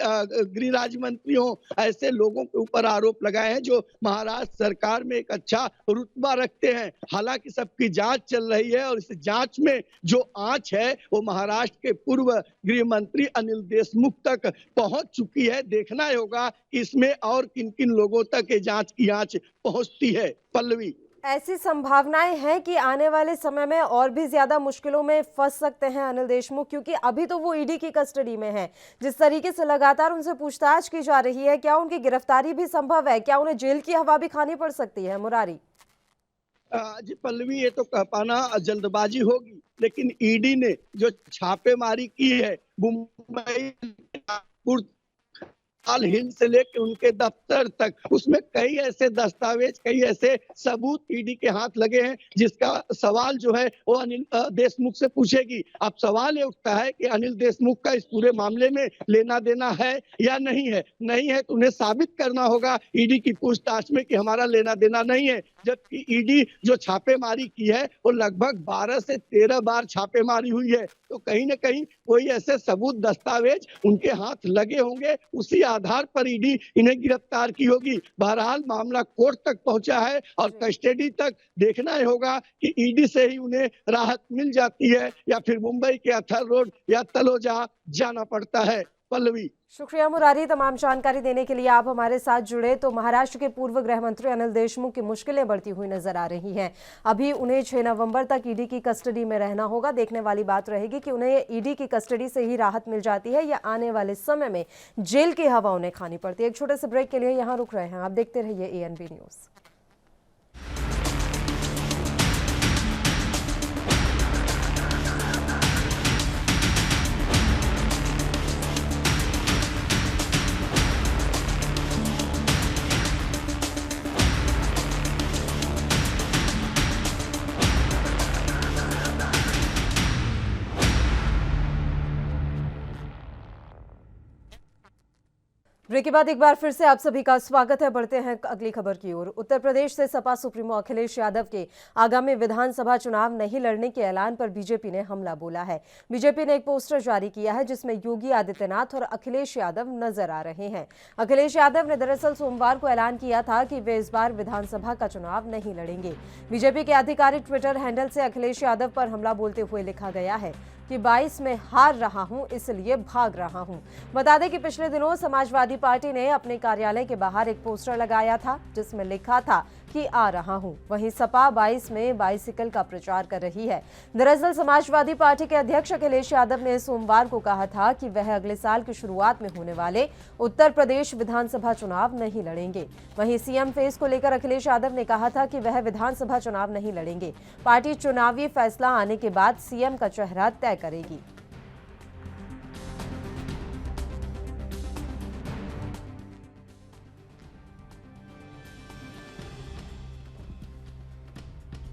[SPEAKER 8] गृह राज्य मंत्री हो। ऐसे लोगों के ऊपर आरोप लगाए हैं जो महाराष्ट्र सरकार में एक अच्छा रुतबा रखते हैं। हालांकि सबकी जांच चल रही है और इस जांच में जो आंच है वो महाराष्ट्र के पूर्व गृह मंत्री अनिल देशमुख तक पहुंच चुकी है। देखना होगा कि इसमें और किन किन लोगों तक ये जांच की आंच पहुंचती है। पल्लवी,
[SPEAKER 1] ऐसी संभावनाएं हैं कि आने वाले समय में और भी ज्यादा मुश्किलों में फंस सकते हैं अनिल देशमुख, क्योंकि अभी तो वो ईडी की कस्टडी में है। जिस तरीके से लगातार उनसे पूछताछ की जा रही है, क्या उनकी गिरफ्तारी भी संभव है? क्या उन्हें जेल की हवा भी खानी पड़ सकती है? मुरारी
[SPEAKER 8] जी पल्लवी, ये तो कह पाना जल्दबाजी होगी, लेकिन ईडी ने जो छापेमारी की है मुंबई लाल हिल से लेकर उनके दफ्तर तक, उसमें कई ऐसे दस्तावेज, कई ऐसे सबूत ईडी के हाथ लगे हैं जिसका सवाल जो है वो अनिल देशमुख से पूछेगी। अब सवाल ये उठता है कि अनिल देशमुख का इस पूरे मामले में लेना देना है या नहीं है। नहीं है तो उन्हें साबित करना होगा ईडी की पूछताछ में कि हमारा लेना देना नहीं है। जबकि ईडी जो छापेमारी की है वो लगभग 12 से 13 बार छापेमारी हुई है। तो कहीं ना कहीं कोई ऐसे सबूत, दस्तावेज उनके हाथ लगे होंगे, उसी आधार पर ईडी इन्हें गिरफ्तार की होगी। बहरहाल मामला कोर्ट तक पहुंचा है और कस्टडी तक देखना होगा कि ईडी से ही उन्हें राहत मिल जाती है या फिर मुंबई के अथर रोड या तलोजा जाना पड़ता है। पल्लवी,
[SPEAKER 1] शुक्रिया मुरारी, तमाम जानकारी देने के लिए आप हमारे साथ जुड़े। तो महाराष्ट्र के पूर्व गृह मंत्री अनिल देशमुख की मुश्किलें बढ़ती हुई नजर आ रही हैं। अभी उन्हें 6 नवंबर तक ईडी की कस्टडी में रहना होगा। देखने वाली बात रहेगी कि उन्हें ईडी की कस्टडी से ही राहत मिल जाती है या आने वाले समय में जेल की हवा उन्हें खानी पड़ती है। एक छोटे से ब्रेक के लिए यहाँ रुक रहे हैं। आप देखते रहिए ANB न्यूज। ब्रेक के बाद एक बार फिर से आप सभी का स्वागत है। बढ़ते हैं अगली खबर की ओर। उत्तर प्रदेश से सपा सुप्रीमो अखिलेश यादव के आगामी विधानसभा चुनाव नहीं लड़ने के ऐलान पर बीजेपी ने हमला बोला है। बीजेपी ने एक पोस्टर जारी किया है जिसमें योगी आदित्यनाथ और अखिलेश यादव नजर आ रहे हैं। अखिलेश यादव ने दरअसल सोमवार को ऐलान किया था कि वे इस बार विधानसभा का चुनाव नहीं लड़ेंगे। बीजेपी के आधिकारिक ट्विटर हैंडल से अखिलेश यादव पर हमला बोलते हुए लिखा गया है कि 22 में हार रहा हूं, इसलिए भाग रहा हूं। बता दें कि पिछले दिनों समाजवादी पार्टी ने अपने कार्यालय के बाहर एक पोस्टर लगाया था जिसमें लिखा था कि आ रहा हूं। वहीं सपा 22 में बाइसिकल का प्रचार कर रही है। दरअसल समाजवादी पार्टी के अध्यक्ष अखिलेश यादव ने सोमवार को कहा था कि वह अगले साल की शुरुआत में होने वाले उत्तर प्रदेश विधानसभा चुनाव नहीं लड़ेंगे। वहीं सीएम फेस को लेकर अखिलेश यादव ने कहा था कि वह विधानसभा चुनाव नहीं लड़ेंगे। पार्टी चुनावी फैसला आने के बाद सीएम का चेहरा तय करेगी।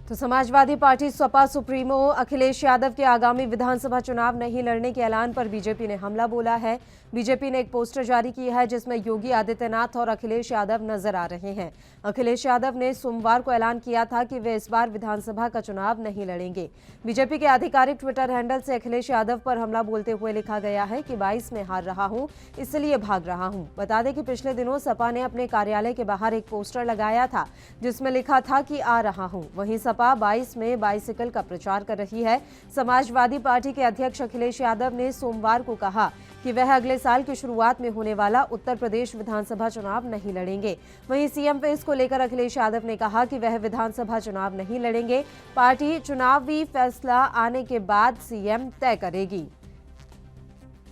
[SPEAKER 1] तो समाजवादी पार्टी सपा सुप्रीमो अखिलेश यादव के आगामी विधानसभा चुनाव नहीं लड़ने के ऐलान पर बीजेपी ने हमला बोला है। बीजेपी ने एक पोस्टर जारी किया है जिसमें योगी आदित्यनाथ और अखिलेश यादव नजर आ रहे हैं। अखिलेश यादव ने सोमवार को ऐलान किया था कि वे इस बार विधानसभा का चुनाव नहीं लड़ेंगे। बीजेपी के आधिकारिक ट्विटर हैंडल से अखिलेश यादव पर हमला बोलते हुए लिखा गया है कि 22 में हार रहा हूं, इसलिए भाग रहा हूं। बता दें कि पिछले दिनों सपा ने अपने कार्यालय के बाहर एक पोस्टर लगाया था जिसमें लिखा था कि आ रहा हूं। वहीं सपा 22 में बाइसिकल का प्रचार कर रही है। समाजवादी पार्टी के अध्यक्ष अखिलेश यादव ने सोमवार को कहा कि वह अगले साल की शुरुआत में होने वाला उत्तर प्रदेश विधानसभा चुनाव नहीं लड़ेंगे। वहीं सीएम फेस को लेकर अखिलेश यादव ने कहा कि वह विधानसभा चुनाव नहीं लड़ेंगे। पार्टी चुनावी फैसला आने के बाद सीएम तय करेगी।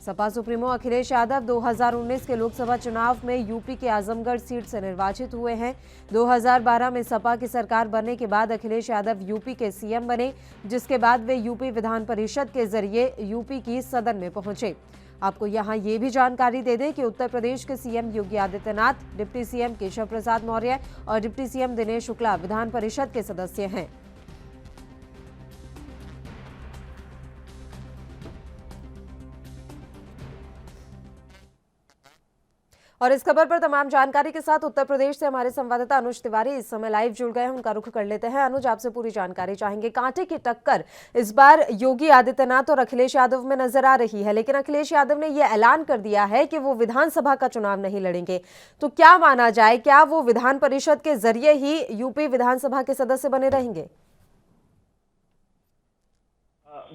[SPEAKER 1] सपा सुप्रीमो अखिलेश यादव 2019 के लोकसभा चुनाव में यूपी के आजमगढ़ सीट से निर्वाचित हुए हैं। 2012 में सपा की सरकार बनने के बाद अखिलेश यादव यूपी के सीएम बने, जिसके बाद वे यूपी विधान परिषद के जरिए यूपी की सदन में पहुंचे। आपको यहां ये भी जानकारी दे दें कि उत्तर प्रदेश के CM Yogi Adityanath, deputy CM Keshav Prasad Maurya और डिप्टी सीएम दिनेश शुक्ला विधान परिषद के सदस्य हैं। और इस खबर पर तमाम जानकारी के साथ उत्तर प्रदेश से हमारे संवाददाता अनुज तिवारी इस समय लाइव जुड़ गए हैं। उनका रुख कर लेते हैं। अनुज, आपसे पूरी जानकारी चाहेंगे। कांटे की टक्कर इस बार योगी आदित्यनाथ और अखिलेश यादव में नजर आ रही है, लेकिन अखिलेश यादव ने यह ऐलान कर दिया है कि वो विधानसभा का चुनाव नहीं लड़ेंगे। तो क्या माना जाए, क्या वो विधान परिषद के जरिए ही यूपी विधानसभा के सदस्य बने रहेंगे?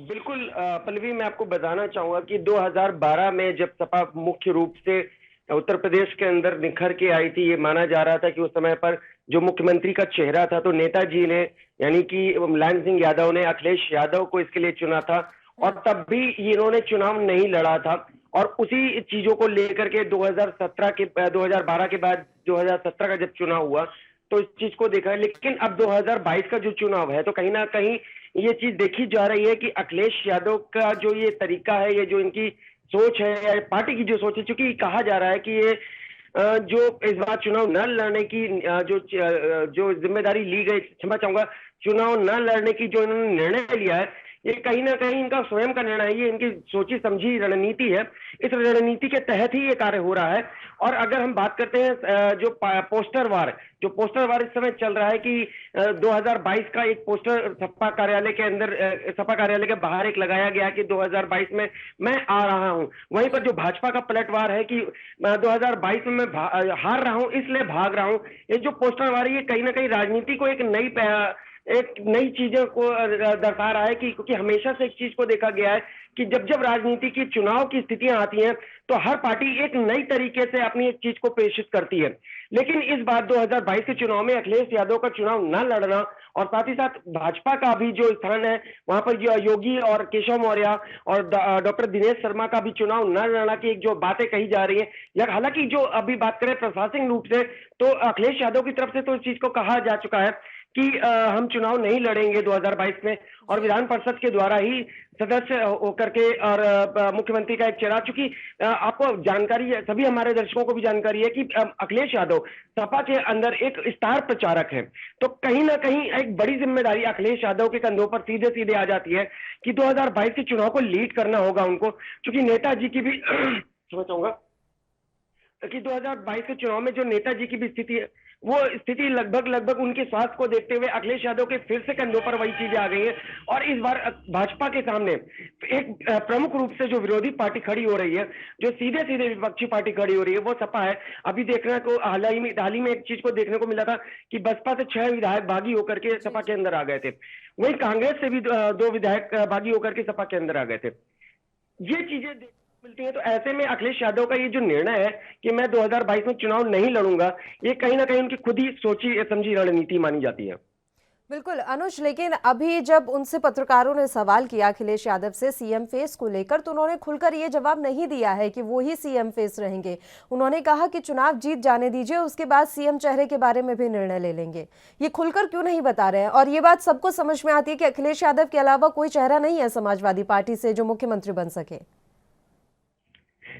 [SPEAKER 9] बिल्कुल पल्लवी, मैं आपको बताना चाहूंगा कि 2012 में जब सपा मुख्य रूप से उत्तर प्रदेश के अंदर निखर के आई थी, ये माना जा रहा था कि उस समय पर जो मुख्यमंत्री का चेहरा था, तो नेताजी ने यानी कि मुलायम सिंह यादव ने अखिलेश यादव को इसके लिए चुना था और तब भी इन्होंने चुनाव नहीं लड़ा था। और उसी चीजों को लेकर के 2012 के बाद 2017 का जब चुनाव हुआ तो इस चीज को देखा है। लेकिन अब 2022 का जो चुनाव है तो कहीं ना कहीं ये चीज देखी जा रही है कि अखिलेश यादव का जो ये तरीका है, ये जो इनकी सोच है या पार्टी की जो सोच है, चूंकि कहा जा रहा है कि ये जो इस बार चुनाव न लड़ने की जो जिम्मेदारी ली गई, क्षमा चाहूंगा, चुनाव न लड़ने की जो इन्होंने निर्णय लिया है, ये कहीं ना कहीं इनका स्वयं का निर्णय है, ये इनकी सोची समझी रणनीति है। इस रणनीति के तहत ही ये कार्य हो रहा है। और अगर हम बात करते हैं जो पोस्टर वार इस समय चल रहा है कि 2022 का एक पोस्टर सपा कार्यालय के अंदर, सपा कार्यालय के बाहर एक लगाया गया कि 2022 में मैं आ रहा हूं। वहीं पर जो भाजपा का पलटवार है कि 2022 में मैं हार रहा हूं इसलिए भाग रहा हूं, ये जो पोस्टर वार है ये कहीं ना कहीं राजनीति को एक नई चीजों को दर्शा रहा है कि क्योंकि हमेशा से एक चीज को देखा गया है कि जब जब राजनीति की चुनाव की स्थितियां आती हैं तो हर पार्टी एक नई तरीके से अपनी एक चीज को प्रेषित करती है। लेकिन इस बार 2022 के चुनाव में अखिलेश यादव का चुनाव न लड़ना और साथ ही साथ भाजपा का भी जो स्थान है वहां पर योगी और केशव मौर्य और डॉक्टर दिनेश शर्मा का भी चुनाव न लड़ना की एक जो बातें कही जा रही है। हालांकि जो अभी बात करें प्रशासनिक रूप से तो अखिलेश यादव की तरफ से तो इस चीज को कहा जा चुका है कि हम चुनाव नहीं लड़ेंगे 2022 में और विधान परिषद के द्वारा ही सदस्य होकर के और मुख्यमंत्री का एक चेहरा, चूंकि आपको जानकारी है, सभी हमारे दर्शकों को भी जानकारी है कि अखिलेश यादव सपा के अंदर एक स्टार प्रचारक है, तो कहीं ना कहीं एक बड़ी जिम्मेदारी अखिलेश यादव के कंधों पर सीधे सीधे आ जाती है कि 2022 के चुनाव को लीड करना होगा उनको, क्योंकि नेताजी की भी समझ चाहूंगा कि 2022 के चुनाव में जो नेताजी की भी स्थिति है, वो स्थिति लगभग उनके स्वास्थ्य को देखते हुए अखिलेश यादव के फिर से कंधों पर वही चीजें आ गई हैं। और इस बार भाजपा के सामने एक प्रमुख रूप से जो विरोधी पार्टी खड़ी हो रही है, जो सीधे सीधे विपक्षी पार्टी खड़ी हो रही है, वो सपा है। अभी देखने को हाल ही में एक चीज को देखने को मिला था कि बसपा से 6 विधायक बागी होकर के सपा के अंदर आ गए थे। वहीं कांग्रेस से भी 2 विधायक बागी होकर के सपा के अंदर आ गए थे। ये चीजें मिलती है। तो ऐसे में अखिलेश यादव का ये जो निर्णय है कि मैं 2022 में चुनाव नहीं लड़ूंगा, ये कहीं ना कहीं उनकी खुद ही सोची समझी रणनीति मानी जाती है।
[SPEAKER 1] बिल्कुल अनुज, लेकिन अभी जब उनसे पत्रकारों ने सवाल किया अखिलेश यादव से सीएम फेस को लेकर, तो उन्होंने खुलकर ये जवाब नहीं दिया है कि वो ही सीएम फेस रहेंगे। उन्होंने कहा कि चुनाव जीत जाने दीजिए, उसके बाद सीएम चेहरे के बारे में भी निर्णय ले लेंगे। ये खुलकर क्यों नहीं बता रहे हैं? और ये बात सबको समझ में आती है कि अखिलेश यादव के अलावा कोई चेहरा नहीं है समाजवादी पार्टी से जो मुख्यमंत्री बन सके।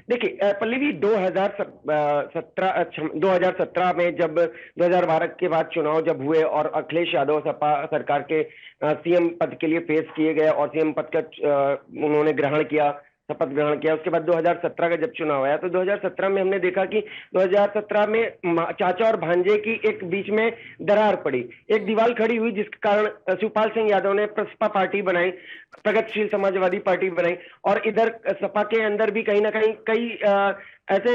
[SPEAKER 9] देखिए पल्लवी, 2017 में जब 2012 के बाद चुनाव जब हुए और अखिलेश यादव सपा सरकार के सीएम पद के लिए पेश किए गए और सीएम पद का उन्होंने ग्रहण किया, शपथ ग्रहण किया। उसके बाद 2017 का जब चुनाव आया तो 2017 में हमने देखा कि 2017 में चाचा और भांजे की एक बीच में दरार पड़ी, एक दीवार खड़ी हुई, जिसके कारण शिवपाल सिंह यादव ने प्रसपा पार्टी बनाई, प्रगतिशील समाजवादी पार्टी बनाई। और इधर सपा के अंदर भी कहीं ना कहीं कई ऐसे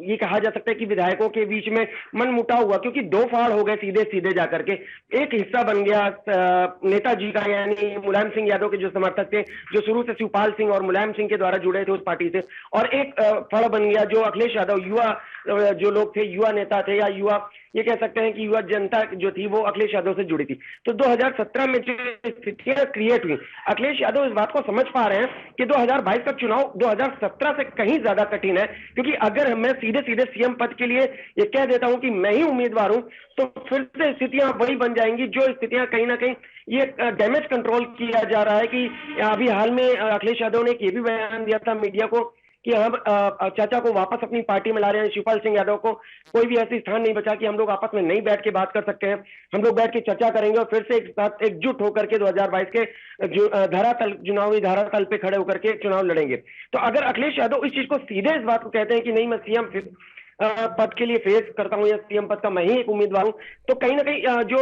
[SPEAKER 9] ये कहा जा सकता है कि विधायकों के बीच में मनमुटाव हुआ, क्योंकि 2 फाड़ हो गए सीधे सीधे जाकर के। एक हिस्सा बन गया नेताजी का, यानी मुलायम सिंह यादव के जो समर्थक थे, जो शुरू से शिवपाल सिंह और मुलायम सिंह के द्वारा जुड़े थे उस पार्टी से, और एक फड़ बन गया जो अखिलेश यादव युवा जो लोग थे, युवा नेता थे, या युवा ये कह सकते हैं कि युवा जनता जो थी वो अखिलेश यादव से जुड़ी थी। तो 2017 में जो स्थितियां क्रिएट हुई, अखिलेश यादव इस बात को समझ पा रहे हैं कि 2022 का चुनाव 2017 से कहीं ज्यादा कठिन है, क्योंकि अगर मैं सीधे सीधे सीएम पद के लिए ये कह देता हूं कि मैं ही उम्मीदवार हूं, तो फिर से स्थितियां वही बन जाएंगी जो स्थितियां कहीं ना कहीं ये डैमेज कंट्रोल किया जा रहा है। कि अभी हाल में अखिलेश यादव ने ये भी बयान दिया था मीडिया को कि हम चाचा को वापस अपनी पार्टी में ला रहे हैं, शिवपाल सिंह यादव को कोई भी ऐसी स्थान नहीं बचा कि हम लोग आपस में नहीं बैठ के बात कर सकते हैं, हम लोग बैठ के चर्चा करेंगे और फिर से एक साथ एकजुट होकर के 2022 के चुनावी धरातल पे खड़े होकर के चुनाव लड़ेंगे। तो अगर अखिलेश यादव इस चीज को सीधे इस बात को कहते हैं कि नहीं, मैं सीएम पद के लिए फेस करता हूं या सीएम पद का मैं ही एक उम्मीदवार हूं, तो कहीं ना कहीं जो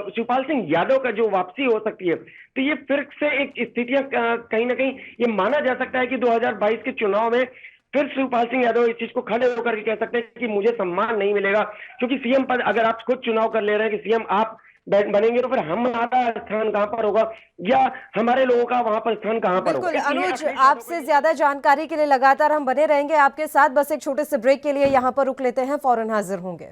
[SPEAKER 9] शिवपाल सिंह यादव का जो वापसी हो सकती है, तो ये फिर से एक स्थितियां कहीं ना कहीं ये माना जा सकता है कि 2022 के चुनाव में फिर शिवपाल सिंह यादव इस चीज को खड़े होकर के कह सकते हैं कि मुझे सम्मान नहीं मिलेगा, क्योंकि सीएम पद अगर आप खुद चुनाव कर ले रहे हैं कि सीएम आप बनेंगे, तो फिर हमारा स्थान कहां पर होगा या हमारे लोगों का वहां पर स्थान कहां पर होगा।
[SPEAKER 1] बिल्कुल अनुज, आपसे ज्यादा जानकारी के लिए लगातार हम बने रहेंगे आपके साथ। बस एक छोटे से ब्रेक के लिए यहाँ पर रुक लेते हैं, फौरन हाजिर होंगे।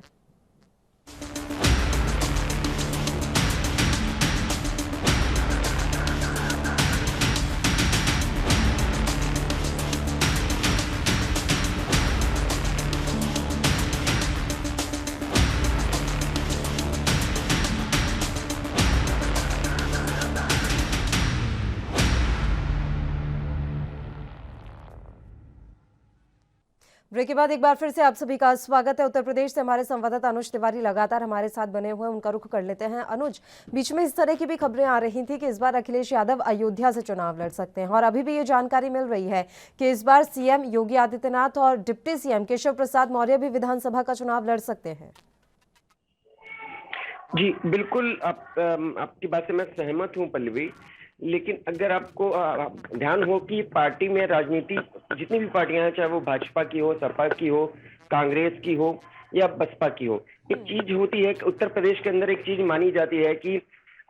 [SPEAKER 1] ब्रेक के बाद एक बार फिर से आप सभी का स्वागत है। उत्तर प्रदेश से हमारे संवाददाता अनुज तिवारी लगातार हमारे साथ बने हुए हैं, उनका रुख कर लेते हैं। अनुज, बीच में इस तरह की भी खबरें आ रही थी कि इस बार अखिलेश यादव अयोध्या से चुनाव लड़ सकते हैं, और अभी भी ये जानकारी मिल रही है कि इस बार सीएम योगी आदित्यनाथ और डिप्टी सीएम केशव प्रसाद मौर्य भी विधानसभा का चुनाव लड़ सकते हैं।
[SPEAKER 9] जी बिल्कुल, आपकी बात से मैं सहमत हूं पल्लवी, लेकिन अगर आपको ध्यान हो कि पार्टी में राजनीति जितनी भी पार्टियां हैं, चाहे वो भाजपा की हो, सपा की हो, कांग्रेस की हो या बसपा की हो, एक चीज होती है कि उत्तर प्रदेश के अंदर एक चीज मानी जाती है कि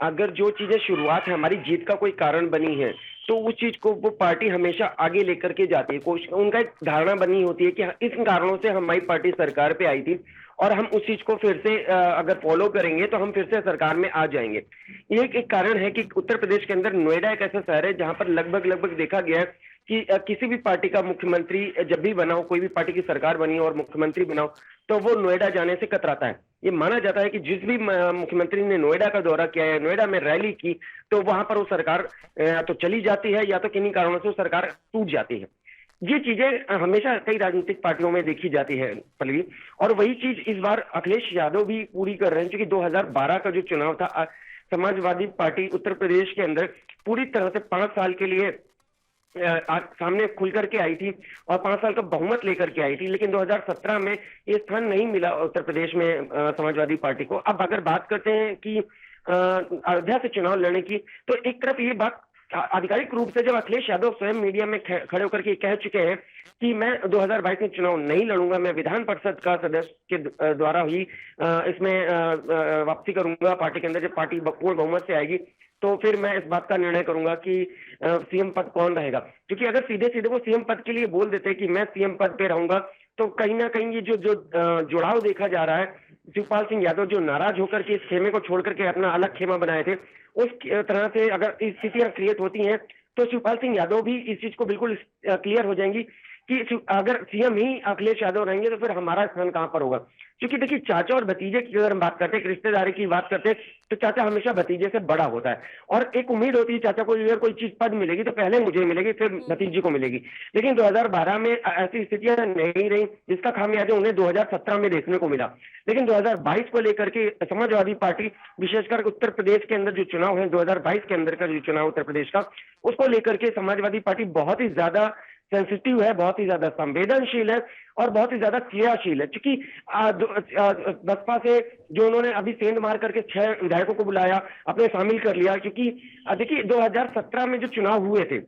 [SPEAKER 9] अगर जो चीजें शुरुआत है हमारी जीत का कोई कारण बनी है, तो उस चीज को वो पार्टी हमेशा आगे लेकर के जाती है। उनका एक धारणा बनी होती है कि इन कारणों से हमारी पार्टी सरकार पे आई थी और हम उस चीज को फिर से अगर फॉलो करेंगे तो हम फिर से सरकार में आ जाएंगे। ये एक कारण है कि उत्तर प्रदेश के अंदर नोएडा एक ऐसा शहर है जहां पर लगभग देखा गया है कि किसी भी पार्टी का मुख्यमंत्री जब भी बना हो, कोई भी पार्टी की सरकार बनी हो और मुख्यमंत्री बना हो, तो वो नोएडा जाने से कतराता है। ये माना जाता है कि जिस भी मुख्यमंत्री ने नोएडा का दौरा किया है, नोएडा में रैली की, तो वहां पर वो सरकार या तो चली जाती है या तो किन्हीं कारणों से वो सरकार टूट जाती है। ये चीजें हमेशा कई राजनीतिक पार्टियों में देखी जाती है पल्लवी, और वही चीज इस बार अखिलेश यादव भी पूरी कर रहे हैं, क्योंकि 2012 का जो चुनाव था, समाजवादी पार्टी उत्तर प्रदेश के अंदर पूरी तरह से 5 साल के लिए सामने खुल करके आई थी और 5 साल का बहुमत लेकर के आई थी, लेकिन 2017 में ये स्थान नहीं मिला उत्तर प्रदेश में समाजवादी पार्टी को। अब अगर बात करते हैं कि अयोध्या से चुनाव लड़ने की, तो एक तरफ ये बात आधिकारिक रूप से जब अखिलेश यादव स्वयं मीडिया में खड़े होकर के कह चुके हैं कि मैं 2022 में चुनाव नहीं लड़ूंगा, मैं विधान परिषद का सदस्य के द्वारा ही इसमें वापसी करूंगा पार्टी के अंदर, जब पार्टी पूर्ण बहुमत से आएगी तो फिर मैं इस बात का निर्णय करूंगा कि सीएम पद कौन रहेगा। क्योंकि अगर सीधे सीधे वो सीएम पद के लिए बोल देते कि मैं सीएम पद पे रहूंगा, तो कहीं ना कहीं ये जो जुड़ाव देखा जा रहा है, शिवपाल सिंह यादव जो नाराज होकर के इस खेमे को छोड़ करके अपना अलग खेमा बनाए थे, उस तरह से अगर स्थितियां क्रिएट होती हैं तो शिवपाल सिंह यादव भी इस चीज को बिल्कुल क्लियर हो जाएंगी कि अगर सीएम ही अखिलेश यादव रहेंगे तो फिर हमारा स्थान कहां पर होगा। क्योंकि देखिए, चाचा और भतीजे की अगर हम बात करते हैं, रिश्तेदारी की बात करते हैं, तो चाचा हमेशा भतीजे से बड़ा होता है और एक उम्मीद होती है चाचा को अगर कोई चीज पद मिलेगी तो पहले मुझे मिलेगी, फिर भतीजे को मिलेगी। लेकिन 2012 में ऐसी स्थितियां नहीं रही, जिसका खामियाजा उन्हें 2017 में देखने को मिला। लेकिन 2022 को लेकर के समाजवादी पार्टी, विशेषकर उत्तर प्रदेश के अंदर जो चुनाव है 2022 के अंदर का जो चुनाव उत्तर प्रदेश का, उसको लेकर के समाजवादी पार्टी बहुत ही ज्यादा सेंसिटिव है, बहुत ही ज्यादा संवेदनशील है और बहुत ही ज्यादा क्रियाशील है। क्योंकि बसपा से जो उन्होंने अभी सेंध मार करके 6 विधायकों को बुलाया, अपने शामिल कर लिया। क्योंकि देखिए 2017 में जो चुनाव हुए थे,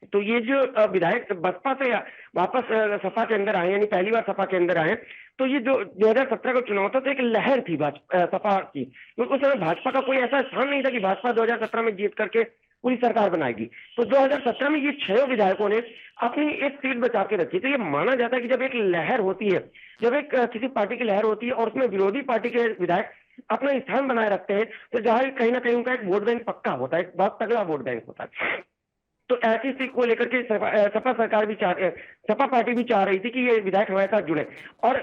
[SPEAKER 9] तो ये जो विधायक बसपा से वापस सपा के अंदर आए, यानी पहली बार सपा के अंदर आए, तो ये जो 2017 का चुनाव था तो एक लहर थी सपा की। तो उस समय भाजपा का कोई ऐसा स्थान नहीं था कि भाजपा 2017 में जीत करके पूरी सरकार बनाएगी। तो 2017 में ये 6 विधायकों ने अपनी एक सीट बचा के रखी। तो ये माना जाता है कि जब एक लहर होती है, जब एक किसी पार्टी की लहर होती है और उसमें विरोधी पार्टी के विधायक अपना स्थान बनाए रखते हैं, तो जहां कहीं ना कहीं उनका एक वोट बैंक पक्का होता है, एक बहुत तगड़ा वोट बैंक होता है। तो ऐसी स्थिति को लेकर के सपा सरकार भी सपा पार्टी भी चाह रही थी कि ये विधायक हमारे साथ जुड़े। और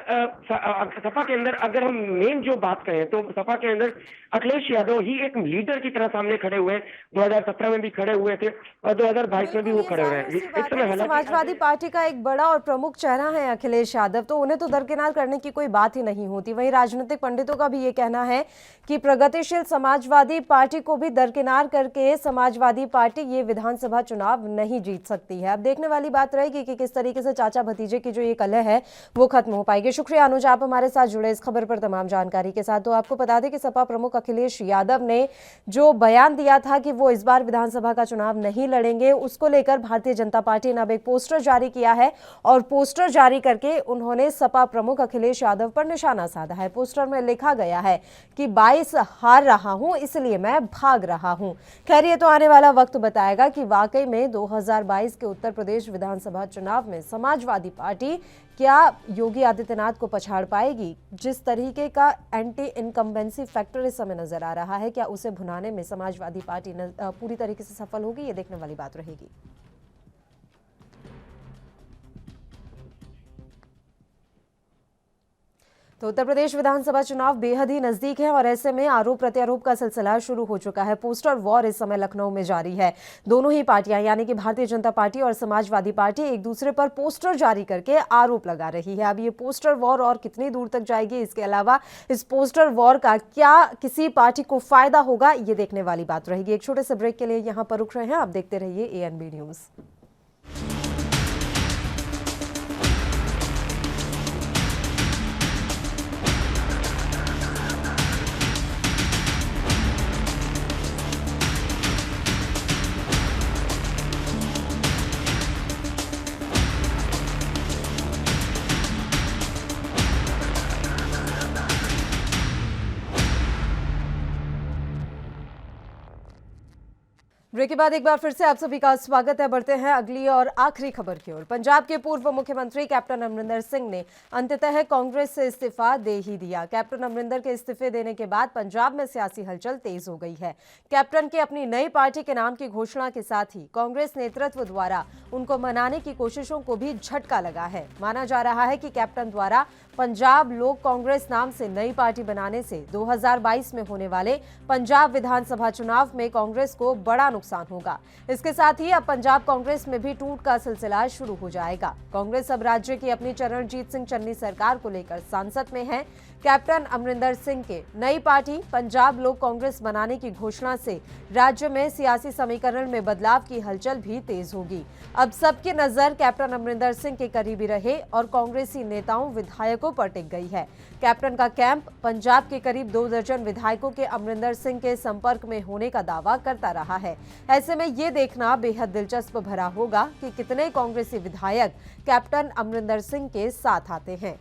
[SPEAKER 9] सपा के अंदर अगर हम मेन जो बात करें तो सपा के अंदर अखिलेश यादव ही एक लीडर की तरह सामने खड़े हुए हैं। 2017 में भी खड़े हुए थे और 2022 में भी वो खड़े हुए हैं। इस समय
[SPEAKER 1] समाजवादी पार्टी का एक बड़ा और प्रमुख चेहरा है अखिलेश यादव, तो उन्हें तो दरकिनार करने की कोई बात ही नहीं होती। वहीं राजनीतिक पंडितों का भी ये कहना है कि प्रगतिशील समाजवादी पार्टी को भी दरकिनार करके समाजवादी पार्टी ये विधानसभा चुनाव नहीं जीत सकती है। अब देखने वाली बात रहेगी कि किस तरीके से चाचा भतीजे की जो ये कलह है वो खत्म हो पाएगी। शुक्रिया अनुज, आप हमारे साथ जुड़े इस खबर पर तमाम जानकारी के साथ। तो आपको बता दें कि सपा प्रमुख अखिलेश यादव ने जो बयान दिया था कि वो इस बार विधानसभा का चुनाव नहीं लड़ेंगे, उसको लेकर भारतीय जनता पार्टी ने अब एक पोस्टर जारी किया है और पोस्टर जारी करके उन्होंने सपा प्रमुख अखिलेश यादव पर निशाना साधा है। पोस्टर में लिखा गया है कि 22 हार रहा हूं इसलिए मैं भाग रहा हूं। खैर, ये तो आने वाला वक्त बताएगा कि वाकई में 2022 के उत्तर प्रदेश विधानसभा चुनाव में समाजवादी पार्टी क्या योगी आदित्यनाथ को पछाड़ पाएगी। जिस तरीके का एंटी इनकम्बेंसी फैक्टर इस समय नजर आ रहा है, क्या उसे भुनाने में समाजवादी पार्टी पूरी तरीके से सफल होगी, ये देखने वाली बात रहेगी। तो उत्तर प्रदेश विधानसभा चुनाव बेहद ही नजदीक है और ऐसे में आरोप प्रत्यारोप का सिलसिला शुरू हो चुका है। पोस्टर वॉर इस समय लखनऊ में जारी है। दोनों ही पार्टियां यानी कि भारतीय जनता पार्टी और समाजवादी पार्टी एक दूसरे पर पोस्टर जारी करके आरोप लगा रही है। अब ये पोस्टर वॉर और कितनी दूर तक जाएगी, इसके अलावा इस पोस्टर वॉर का क्या किसी पार्टी को फायदा होगा, ये देखने वाली बात रहेगी। एक छोटे से ब्रेक के लिए यहाँ पर रुक रहे हैं, आप देखते रहिए ANB न्यूज। ब्रेक के बाद एक बार फिर से आप सभी का स्वागत है। बढ़ते हैं अगली और आखिरी खबर की ओर। पंजाब के पूर्व मुख्यमंत्री कैप्टन अमरिंदर सिंह ने अंततः कांग्रेस से इस्तीफा दे ही दिया। कैप्टन अमरिंदर के इस्तीफे देने के बाद पंजाब में सियासी हलचल तेज हो गई है। कैप्टन के अपनी नई पार्टी के नाम की घोषणा के साथ ही कांग्रेस नेतृत्व द्वारा उनको मनाने की कोशिशों को भी झटका लगा है। माना जा रहा है कि कैप्टन द्वारा पंजाब लोक कांग्रेस नाम से नई पार्टी बनाने से 2022 में होने वाले पंजाब विधानसभा चुनाव में कांग्रेस को बड़ा नुकसान होगा। इसके साथ ही अब पंजाब कांग्रेस में भी टूट का सिलसिला शुरू हो जाएगा। कांग्रेस अब राज्य की अपनी चरणजीत सिंह चन्नी सरकार को लेकर सांसद में है। कैप्टन अमरिंदर सिंह के नई पार्टी पंजाब लोक कांग्रेस बनाने की घोषणा से राज्य में सियासी समीकरण में बदलाव की हलचल भी तेज होगी। अब सबकी नजर कैप्टन अमरिंदर सिंह के करीबी रहे और कांग्रेसी नेताओं विधायकों पर टिक गई है। कैप्टन का कैंप पंजाब के करीब 2 दर्जन विधायकों के अमरिंदर सिंह के संपर्क में होने का दावा करता रहा है। ऐसे में ये देखना बेहद दिलचस्प भरा होगा कि कितने कांग्रेसी विधायक कैप्टन अमरिंदर सिंह के साथ आते हैं।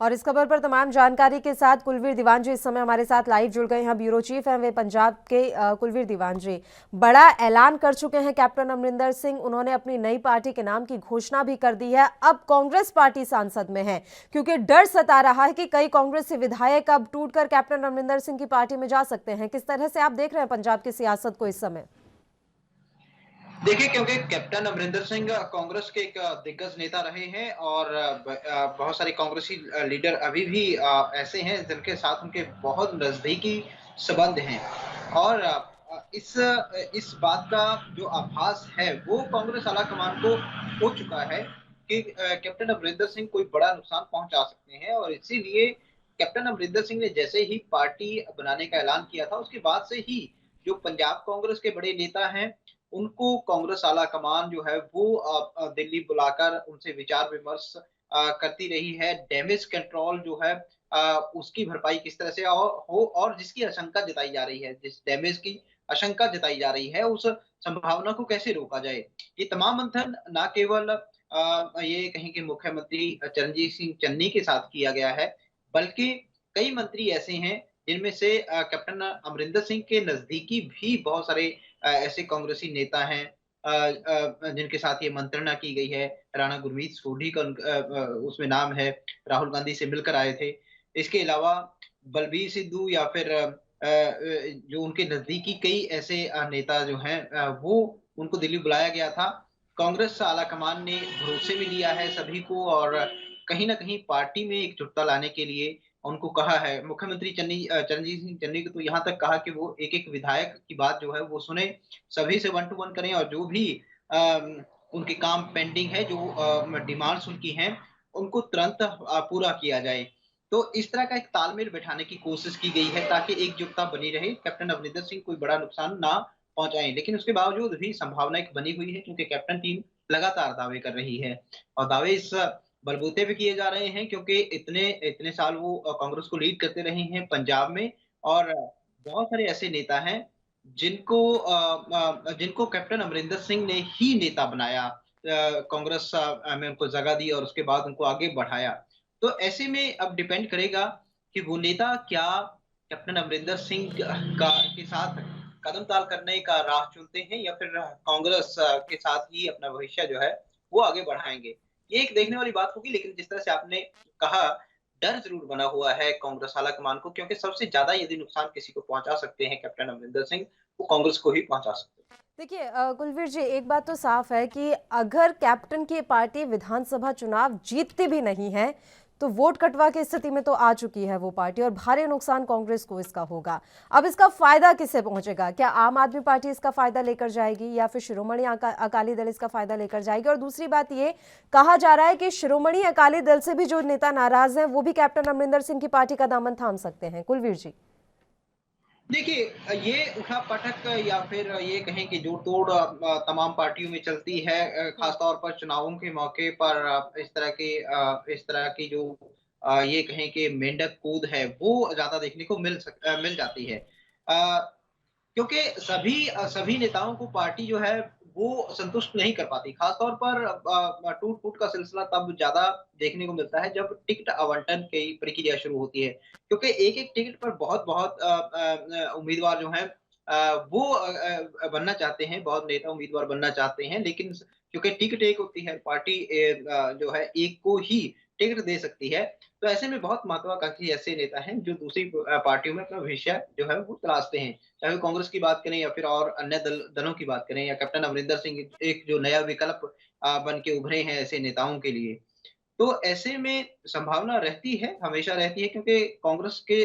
[SPEAKER 1] और इस खबर पर तमाम जानकारी के साथ कुलवीर दीवान जी इस समय हमारे साथ लाइव जुड़ गए हैं। ब्यूरो चीफ हैं वे पंजाब के। कुलवीर दीवान जी, बड़ा ऐलान कर चुके हैं कैप्टन अमरिंदर सिंह। उन्होंने अपनी नई पार्टी के नाम की घोषणा भी कर दी है। अब कांग्रेस पार्टी सांसद में है क्योंकि डर सता रहा है कि कई कांग्रेसी विधायक अब टूटकर कैप्टन अमरिंदर सिंह की पार्टी में जा सकते हैं। किस तरह से आप देख रहे हैं पंजाब की सियासत को इस समय?
[SPEAKER 10] देखिए, क्योंकि कैप्टन अमरिंदर सिंह कांग्रेस के एक दिग्गज नेता रहे हैं और बहुत सारे कांग्रेसी लीडर अभी भी ऐसे हैं जिनके साथ उनके बहुत नजदीकी संबंध हैं और इस बात का जो आभास है वो कांग्रेस आलाकमान को हो चुका है कि कैप्टन अमरिंदर सिंह कोई बड़ा नुकसान पहुंचा सकते हैं और इसीलिए कैप्टन अमरिंदर सिंह ने जैसे ही पार्टी बनाने का ऐलान किया था उसके बाद से ही जो पंजाब कांग्रेस के बड़े नेता हैं उनको कांग्रेस आला कमान जो है वो दिल्ली बुलाकर उनसे विचार विमर्श करती रही है। डैमेज कंट्रोल जो है उसकी भरपाई किस तरह से हो और जिसकी आशंका जताई जा रही है, जिस डैमेज की आशंका जताई जा रही है उस संभावना को कैसे रोका जाए, ये तमाम मंथन न केवल ये कहीं के मुख्यमंत्री चरणजीत सिंह चन्नी के साथ किया गया है बल्कि कई मंत्री ऐसे हैं जिनमें से कैप्टन अमरिंदर सिंह के नजदीकी भी बहुत सारे ऐसे कांग्रेसी नेता हैं जिनके साथ ये मंत्रणा की गई है। राणा गुरमीत सोढी का उसमें नाम है, राहुल गांधी से मिलकर आए थे। इसके अलावा बलबीर सिद्धू या फिर जो उनके नजदीकी कई ऐसे नेता जो हैं वो उनको दिल्ली बुलाया गया था। कांग्रेस आलाकमान ने भरोसे में लिया है सभी को और कहीं ना कहीं पार्टी में एकजुटता लाने के लिए उनको कहा है। मुख्यमंत्री चरणजीत सिंह चन्नी को तो यहाँ तक कहा कि वो एक एक विधायक की बात जो है वो सुने, सभी से 1 to 1 करें और जो भी उनके काम पेंडिंग है, जो डिमांड्स उनकी हैं उनको तुरंत पूरा किया जाए। तो इस तरह का एक तालमेल बैठाने की कोशिश की गई है ताकि एकजुटता बनी रहे, कैप्टन अमरिंदर सिंह कोई बड़ा नुकसान ना पहुंचाएं। लेकिन उसके बावजूद भी संभावना एक बनी हुई है क्योंकि कैप्टन टीम लगातार दावे कर रही है और दावे इस बलबूते पे किए जा रहे हैं क्योंकि इतने साल वो कांग्रेस को लीड करते रहे हैं पंजाब में और बहुत सारे ऐसे नेता हैं जिनको कैप्टन अमरिंदर सिंह ने ही नेता बनाया, कांग्रेस में उनको जगह दी और उसके बाद उनको आगे बढ़ाया। तो ऐसे में अब डिपेंड करेगा कि वो नेता क्या कैप्टन अमरिंदर सिंह के साथ कदम ताल करने का राह चुनते हैं या फिर कांग्रेस के साथ ही अपना भविष्य जो है वो आगे बढ़ाएंगे। ये एक देखने वाली बात होगी। लेकिन जिस तरह से आपने कहा, डर जरूर बना हुआ है कांग्रेस आलाकमान को क्योंकि सबसे ज्यादा यदि नुकसान किसी को पहुंचा सकते हैं कैप्टन अमरिंदर सिंह, वो कांग्रेस को ही पहुंचा सकते हैं।
[SPEAKER 1] देखिए कुलवीर जी, एक बात तो साफ है कि अगर कैप्टन की पार्टी विधानसभा चुनाव जीतती भी नहीं है तो वोट कटवा की स्थिति में तो आ चुकी है वो पार्टी और भारी नुकसान कांग्रेस को इसका होगा। अब इसका फायदा किसे पहुंचेगा? क्या आम आदमी पार्टी इसका फायदा लेकर जाएगी या फिर शिरोमणि अकाली दल इसका फायदा लेकर जाएगी? और दूसरी बात ये कहा जा रहा है कि शिरोमणि अकाली दल से भी जो नेता नाराज हैं वो भी कैप्टन अमरिंदर सिंह की पार्टी का दामन थाम सकते हैं। कुलवीर जी,
[SPEAKER 10] देखिए, ये उठा पटक या फिर ये कहें कि जोड़ तोड़ तमाम पार्टियों में चलती है, खासतौर पर चुनावों के मौके पर इस तरह की जो ये कहें कि मेंढक कूद है वो ज्यादा देखने को मिल जाती है क्योंकि सभी नेताओं को पार्टी जो है वो संतुष्ट नहीं कर पाती। खासतौर पर टूट फूट का सिलसिला तब ज्यादा देखने को मिलता है जब टिकट आवंटन की प्रक्रिया शुरू होती है क्योंकि एक एक टिकट पर बहुत उम्मीदवार जो हैं वो बनना चाहते हैं, बहुत नेता उम्मीदवार बनना चाहते हैं। लेकिन क्योंकि टिकट एक होती है, पार्टी जो है एक को ही टिकट दे सकती है, तो ऐसे में बहुत महत्वाकांक्षी ऐसे नेता हैं जो दूसरी पार्टियों में अपना भविष्य जो है वो तलाशते हैं, चाहे कांग्रेस की बात करें या फिर और अन्य दलों की बात करें या कैप्टन अमरिंदर सिंह एक जो नया विकल्प बन के उभरे हैं ऐसे नेताओं के लिए। तो ऐसे में संभावना रहती है, हमेशा रहती है, क्योंकि कांग्रेस के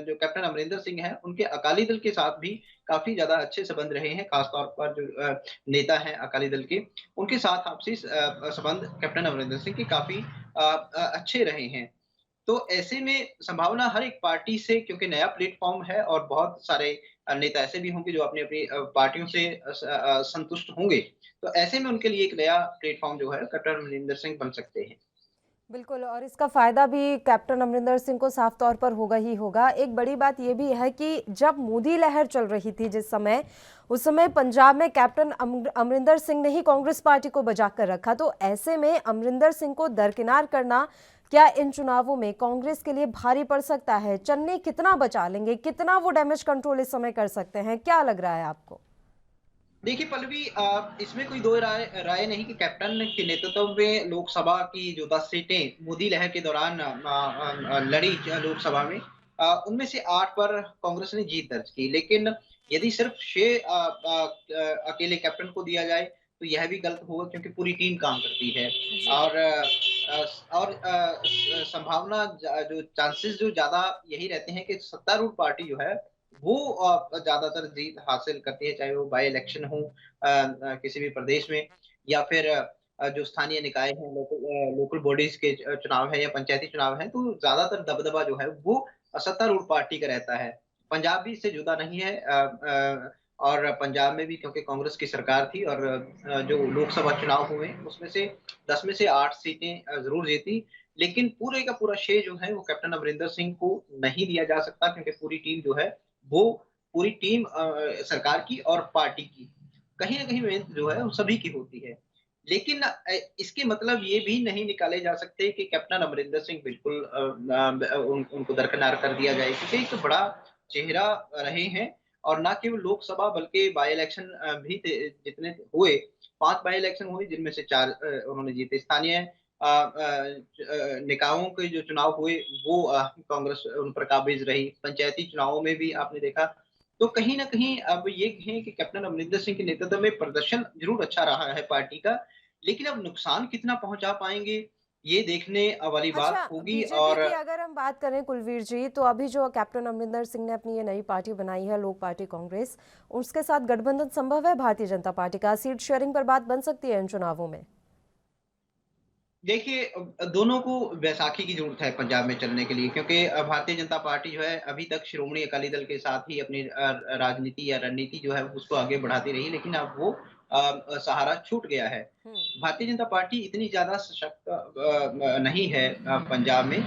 [SPEAKER 10] जो कैप्टन अमरिंदर सिंह हैं, उनके अकाली दल के साथ भी काफ़ी ज़्यादा अच्छे संबंध रहे हैं, खास तौर पर जो नेता हैं अकाली दल के, उनके साथ आपसी संबंध कैप्टन अमरिंदर सिंह के काफ़ी अच्छे रहे हैं। तो ऐसे में संभावना हर एक पार्टी से, क्योंकि नया प्लेटफ़ॉर्म है और बहुत सारे नेता ऐसे भी होंगे जो अपनी-अपनी पार्टियों से संतुष्ट होंगे। तो ऐसे में उनके लिए एक नया प्लेटफ़ॉर्म जो है कैप्टन अमरिंदर सिंह बन सकते हैं।
[SPEAKER 1] बिल्कुल, और इसका फ़ायदा भी कैप्टन अमरिंदर सिंह को साफ तौर पर होगा ही होगा। एक बड़ी बात ये भी है कि जब मोदी लहर चल रही थी जिस समय, उस समय पंजाब में कैप्टन अमरिंदर सिंह ने ही कांग्रेस पार्टी को बचा कर रखा। तो ऐसे में अमरिंदर सिंह को दरकिनार करना क्या इन चुनावों में कांग्रेस के लिए भारी पड़ सकता है? चन्नी कितना बचा लेंगे, कितना वो डैमेज कंट्रोल इस समय कर सकते हैं, क्या लग रहा है आपको?
[SPEAKER 10] देखिए पल्लवी, इसमें कोई दो राय राय नहीं कि कैप्टन के नेतृत्व में लोकसभा की जो 10 सीटें मोदी लहर के दौरान लड़ी लोकसभा में, उनमें से 8 पर कांग्रेस ने जीत दर्ज की। लेकिन यदि सिर्फ 6 अकेले कैप्टन को दिया जाए तो यह भी गलत होगा, क्योंकि पूरी टीम काम करती है। और संभावना जो चांसेस जो ज़्यादा यही रहते हैं कि सत्तारूढ़ पार्टी जो है वो ज़्यादातर जीत हासिल करती है, चाहे वो बाय इलेक्शन हो किसी भी प्रदेश में, या फिर जो स्थानीय निकाय हैं, लोकल बॉडीज के चुनाव है या पंचायती चुनाव है, तो ज़्यादातर दबदबा जो है वो सत्तारूढ़ पार्टी का रहता है। पंजाब भी इससे जुदा नहीं है, और पंजाब में भी क्योंकि कांग्रेस की सरकार थी और जो लोकसभा चुनाव हुए उसमें से 10 में से 8 सीटें ज़रूर जीती। लेकिन पूरे का पूरा श्रेय जो है वो कैप्टन अमरिंदर सिंह को नहीं दिया जा सकता, क्योंकि पूरी टीम जो है वो पूरी टीम सरकार की और पार्टी की कहीं न कहीं मेहनत जो है वो सभी की होती है। लेकिन इसके मतलब ये भी नहीं निकाले जा सकते कि कैप्टन अमरिंदर सिंह बिल्कुल उनको दरकिनार कर दिया जाए, क्योंकि एक बड़ा चेहरा रहे हैं, और ना केवल लोकसभा बल्कि बाय इलेक्शन भी जितने हुए, 5 बाय इलेक्शन हुए जिनमें से 4 उन्होंने जीते। स्थानीय निकायों के जो चुनाव हुए वो कांग्रेस उन पर काबिज रही। पंचायती चुनावों में भी आपने देखा, तो कहीं न कहीं अब ये कहें कि कैप्टन अमरिंदर सिंह के नेतृत्व में प्रदर्शन ज़रूर अच्छा रहा है पार्टी का, लेकिन अब नुकसान कितना पहुँचा पाएँगे, ये देखने वाली बात
[SPEAKER 1] अच्छा,
[SPEAKER 10] होगी।
[SPEAKER 1] बीजेपी
[SPEAKER 10] और
[SPEAKER 1] की अगर हम बात करें कुलवीर जी, तो अभी जो कैप्टन अमरिंदर सिंह ने अपनी ये नई पार्टी बनाई है लोक पार्टी कांग्रेस, उसके साथ गठबंधन संभव है भारतीय जनता पार्टी का? सीट शेयरिंग पर बात बन सकती है इन चुनावों में?
[SPEAKER 10] देखिए, दोनों को बैसाखी की ज़रूरत है पंजाब में चलने के लिए, क्योंकि भारतीय जनता पार्टी जो है अभी तक श्रोमणी अकाली दल के साथ ही अपनी राजनीति या रणनीति जो है उसको आगे बढ़ाती रही, लेकिन अब वो सहारा छूट गया है। भारतीय जनता पार्टी इतनी ज़्यादा सशक्त नहीं है पंजाब में,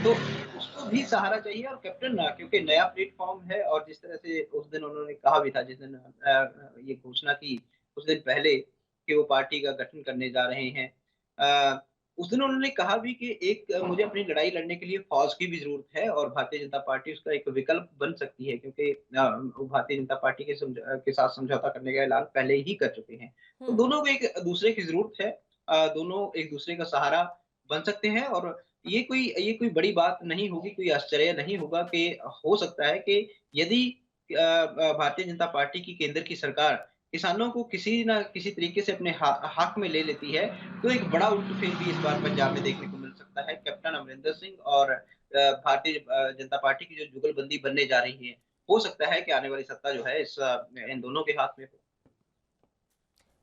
[SPEAKER 10] तो उसको भी सहारा चाहिए। और कैप्टन क्योंकि नया प्लेटफ़ॉर्म है, और जिस तरह से उस दिन उन्होंने कहा भी था, जिस दिन ये घोषणा की कुछ दिन पहले कि वो पार्टी का गठन करने जा रहे हैं। उस दिन उन्होंने कहा भी कि मुझे अपनी लड़ाई लड़ने के लिए फ़ौज की भी ज़रूरत है, और भारतीय जनता पार्टी उसका एक विकल्प बन सकती है, क्योंकि वो भारतीय जनता पार्टी के साथ समझौता करने का ऐलान पहले ही कर चुके हैं। तो दोनों को एक दूसरे की ज़रूरत है, दोनों एक दूसरे का सहारा बन सकते हैं, और ये कोई बड़ी बात नहीं होगी, कोई आश्चर्य नहीं होगा कि हो सकता है कि यदि भारतीय जनता पार्टी की केंद्र की सरकार किसानों को किसी न किसी तरीके से अपने हक में ले लेती है, तो एक बड़ा उलट-फेर भी इस बार पंजाब में देखने को मिल सकता है। कैप्टन अमरिंदर सिंह और भारतीय जनता पार्टी की जो जुगलबंदी बनने जा रही है, हो सकता है कि आने वाली सत्ता जो है इन दोनों के हाथ में हो।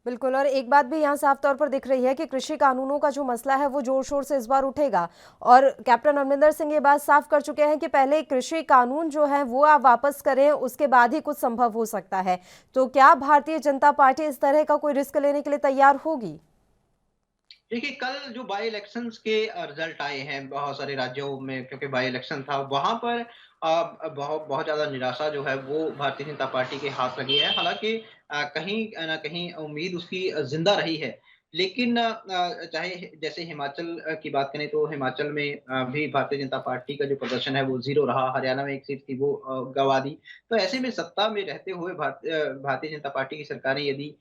[SPEAKER 1] बिल्कुल, और एक बात भी यहाँ साफ तौर पर दिख रही है कि कृषि कानूनों का जो मसला है वो जोर शोर से इस बार उठेगा, और कैप्टन अमरिंदर सिंह ये बात साफ कर चुके हैं कि पहले कृषि कानून जो है वो आप वापस करें, उसके बाद ही कुछ संभव हो सकता है। तो क्या भारतीय जनता पार्टी इस तरह का कोई रिस्क लेने के लिए तैयार होगी?
[SPEAKER 10] देखिए, कल जो बाय इलेक्शंस के रिजल्ट आए हैं बहुत सारे राज्यों में, क्योंकि बाय इलेक्शन था, वहाँ पर बहुत बहुत ज़्यादा निराशा जो है वो भारतीय जनता पार्टी के हाथ लगी है। हालाँकि कहीं न कहीं उम्मीद उसकी ज़िंदा रही है। लेकिन चाहे जैसे हिमाचल की बात करें, तो हिमाचल में भी भारतीय जनता पार्टी का जो प्रदर्शन है वो ज़ीरो रहा। हरियाणा में एक सीट थी वो गँवा दी। तो ऐसे में सत्ता में रहते हुए भारतीय जनता पार्टी की सरकारें यदि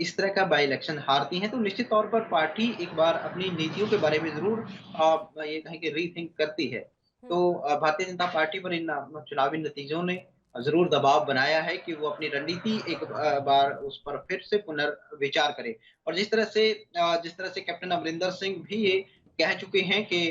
[SPEAKER 10] इस तरह का बाय इलेक्शन हारती हैं, तो निश्चित तौर पर पार्टी एक बार अपनी नीतियों के बारे में ज़रूर ये कहें कि रीथिंक करती है। तो भारतीय जनता पार्टी पर इन चुनावी नतीजों ने जरूर दबाव बनाया है कि वो अपनी रणनीति एक बार उस पर फिर से पुनर्विचार करे। और जिस तरह से कैप्टन अमरिंदर सिंह भी ये कह चुके हैं कि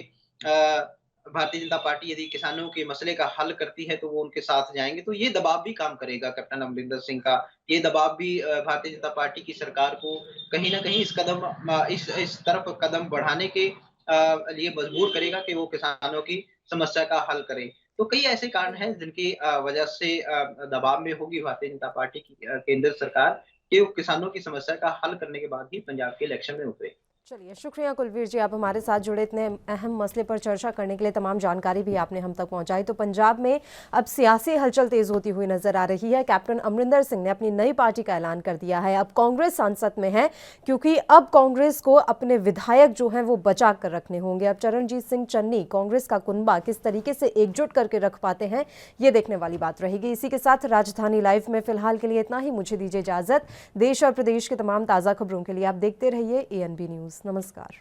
[SPEAKER 10] भारतीय जनता पार्टी यदि किसानों के मसले का हल करती है तो वो उनके साथ जाएंगे, तो ये दबाव भी काम करेगा कैप्टन अमरिंदर सिंह का। ये दबाव भी भारतीय जनता पार्टी की सरकार को कहीं ना कहीं इस तरफ कदम बढ़ाने के लिए मजबूर करेगा कि वो किसानों की समस्या का हल करे। तो कई ऐसे कारण हैं जिनकी वजह से दबाव में होगी भारतीय जनता पार्टी की केंद्र सरकार कि वो किसानों की समस्या का हल करने के बाद ही पंजाब के इलेक्शन में उतरे।
[SPEAKER 1] चलिए, शुक्रिया कुलवीर जी, आप हमारे साथ जुड़े, इतने अहम मसले पर चर्चा करने के लिए। तमाम जानकारी भी आपने हम तक पहुंचाई। तो पंजाब में अब सियासी हलचल तेज होती हुई नजर आ रही है। कैप्टन अमरिंदर सिंह ने अपनी नई पार्टी का ऐलान कर दिया है। अब कांग्रेस सांसद में है, क्योंकि अब कांग्रेस को अपने विधायक जो हैं वो बचा कर रखने होंगे। अब चरणजीत सिंह चन्नी कांग्रेस का कुनबा किस तरीके से एकजुट करके रख पाते हैं, ये देखने वाली बात रहेगी। इसी के साथ राजधानी लाइव में फिलहाल के लिए इतना ही। मुझे दीजिए इजाजत। देश और प्रदेश के तमाम ताज़ा खबरों के लिए आप देखते रहिए ANB न्यूज़। नमस्कार।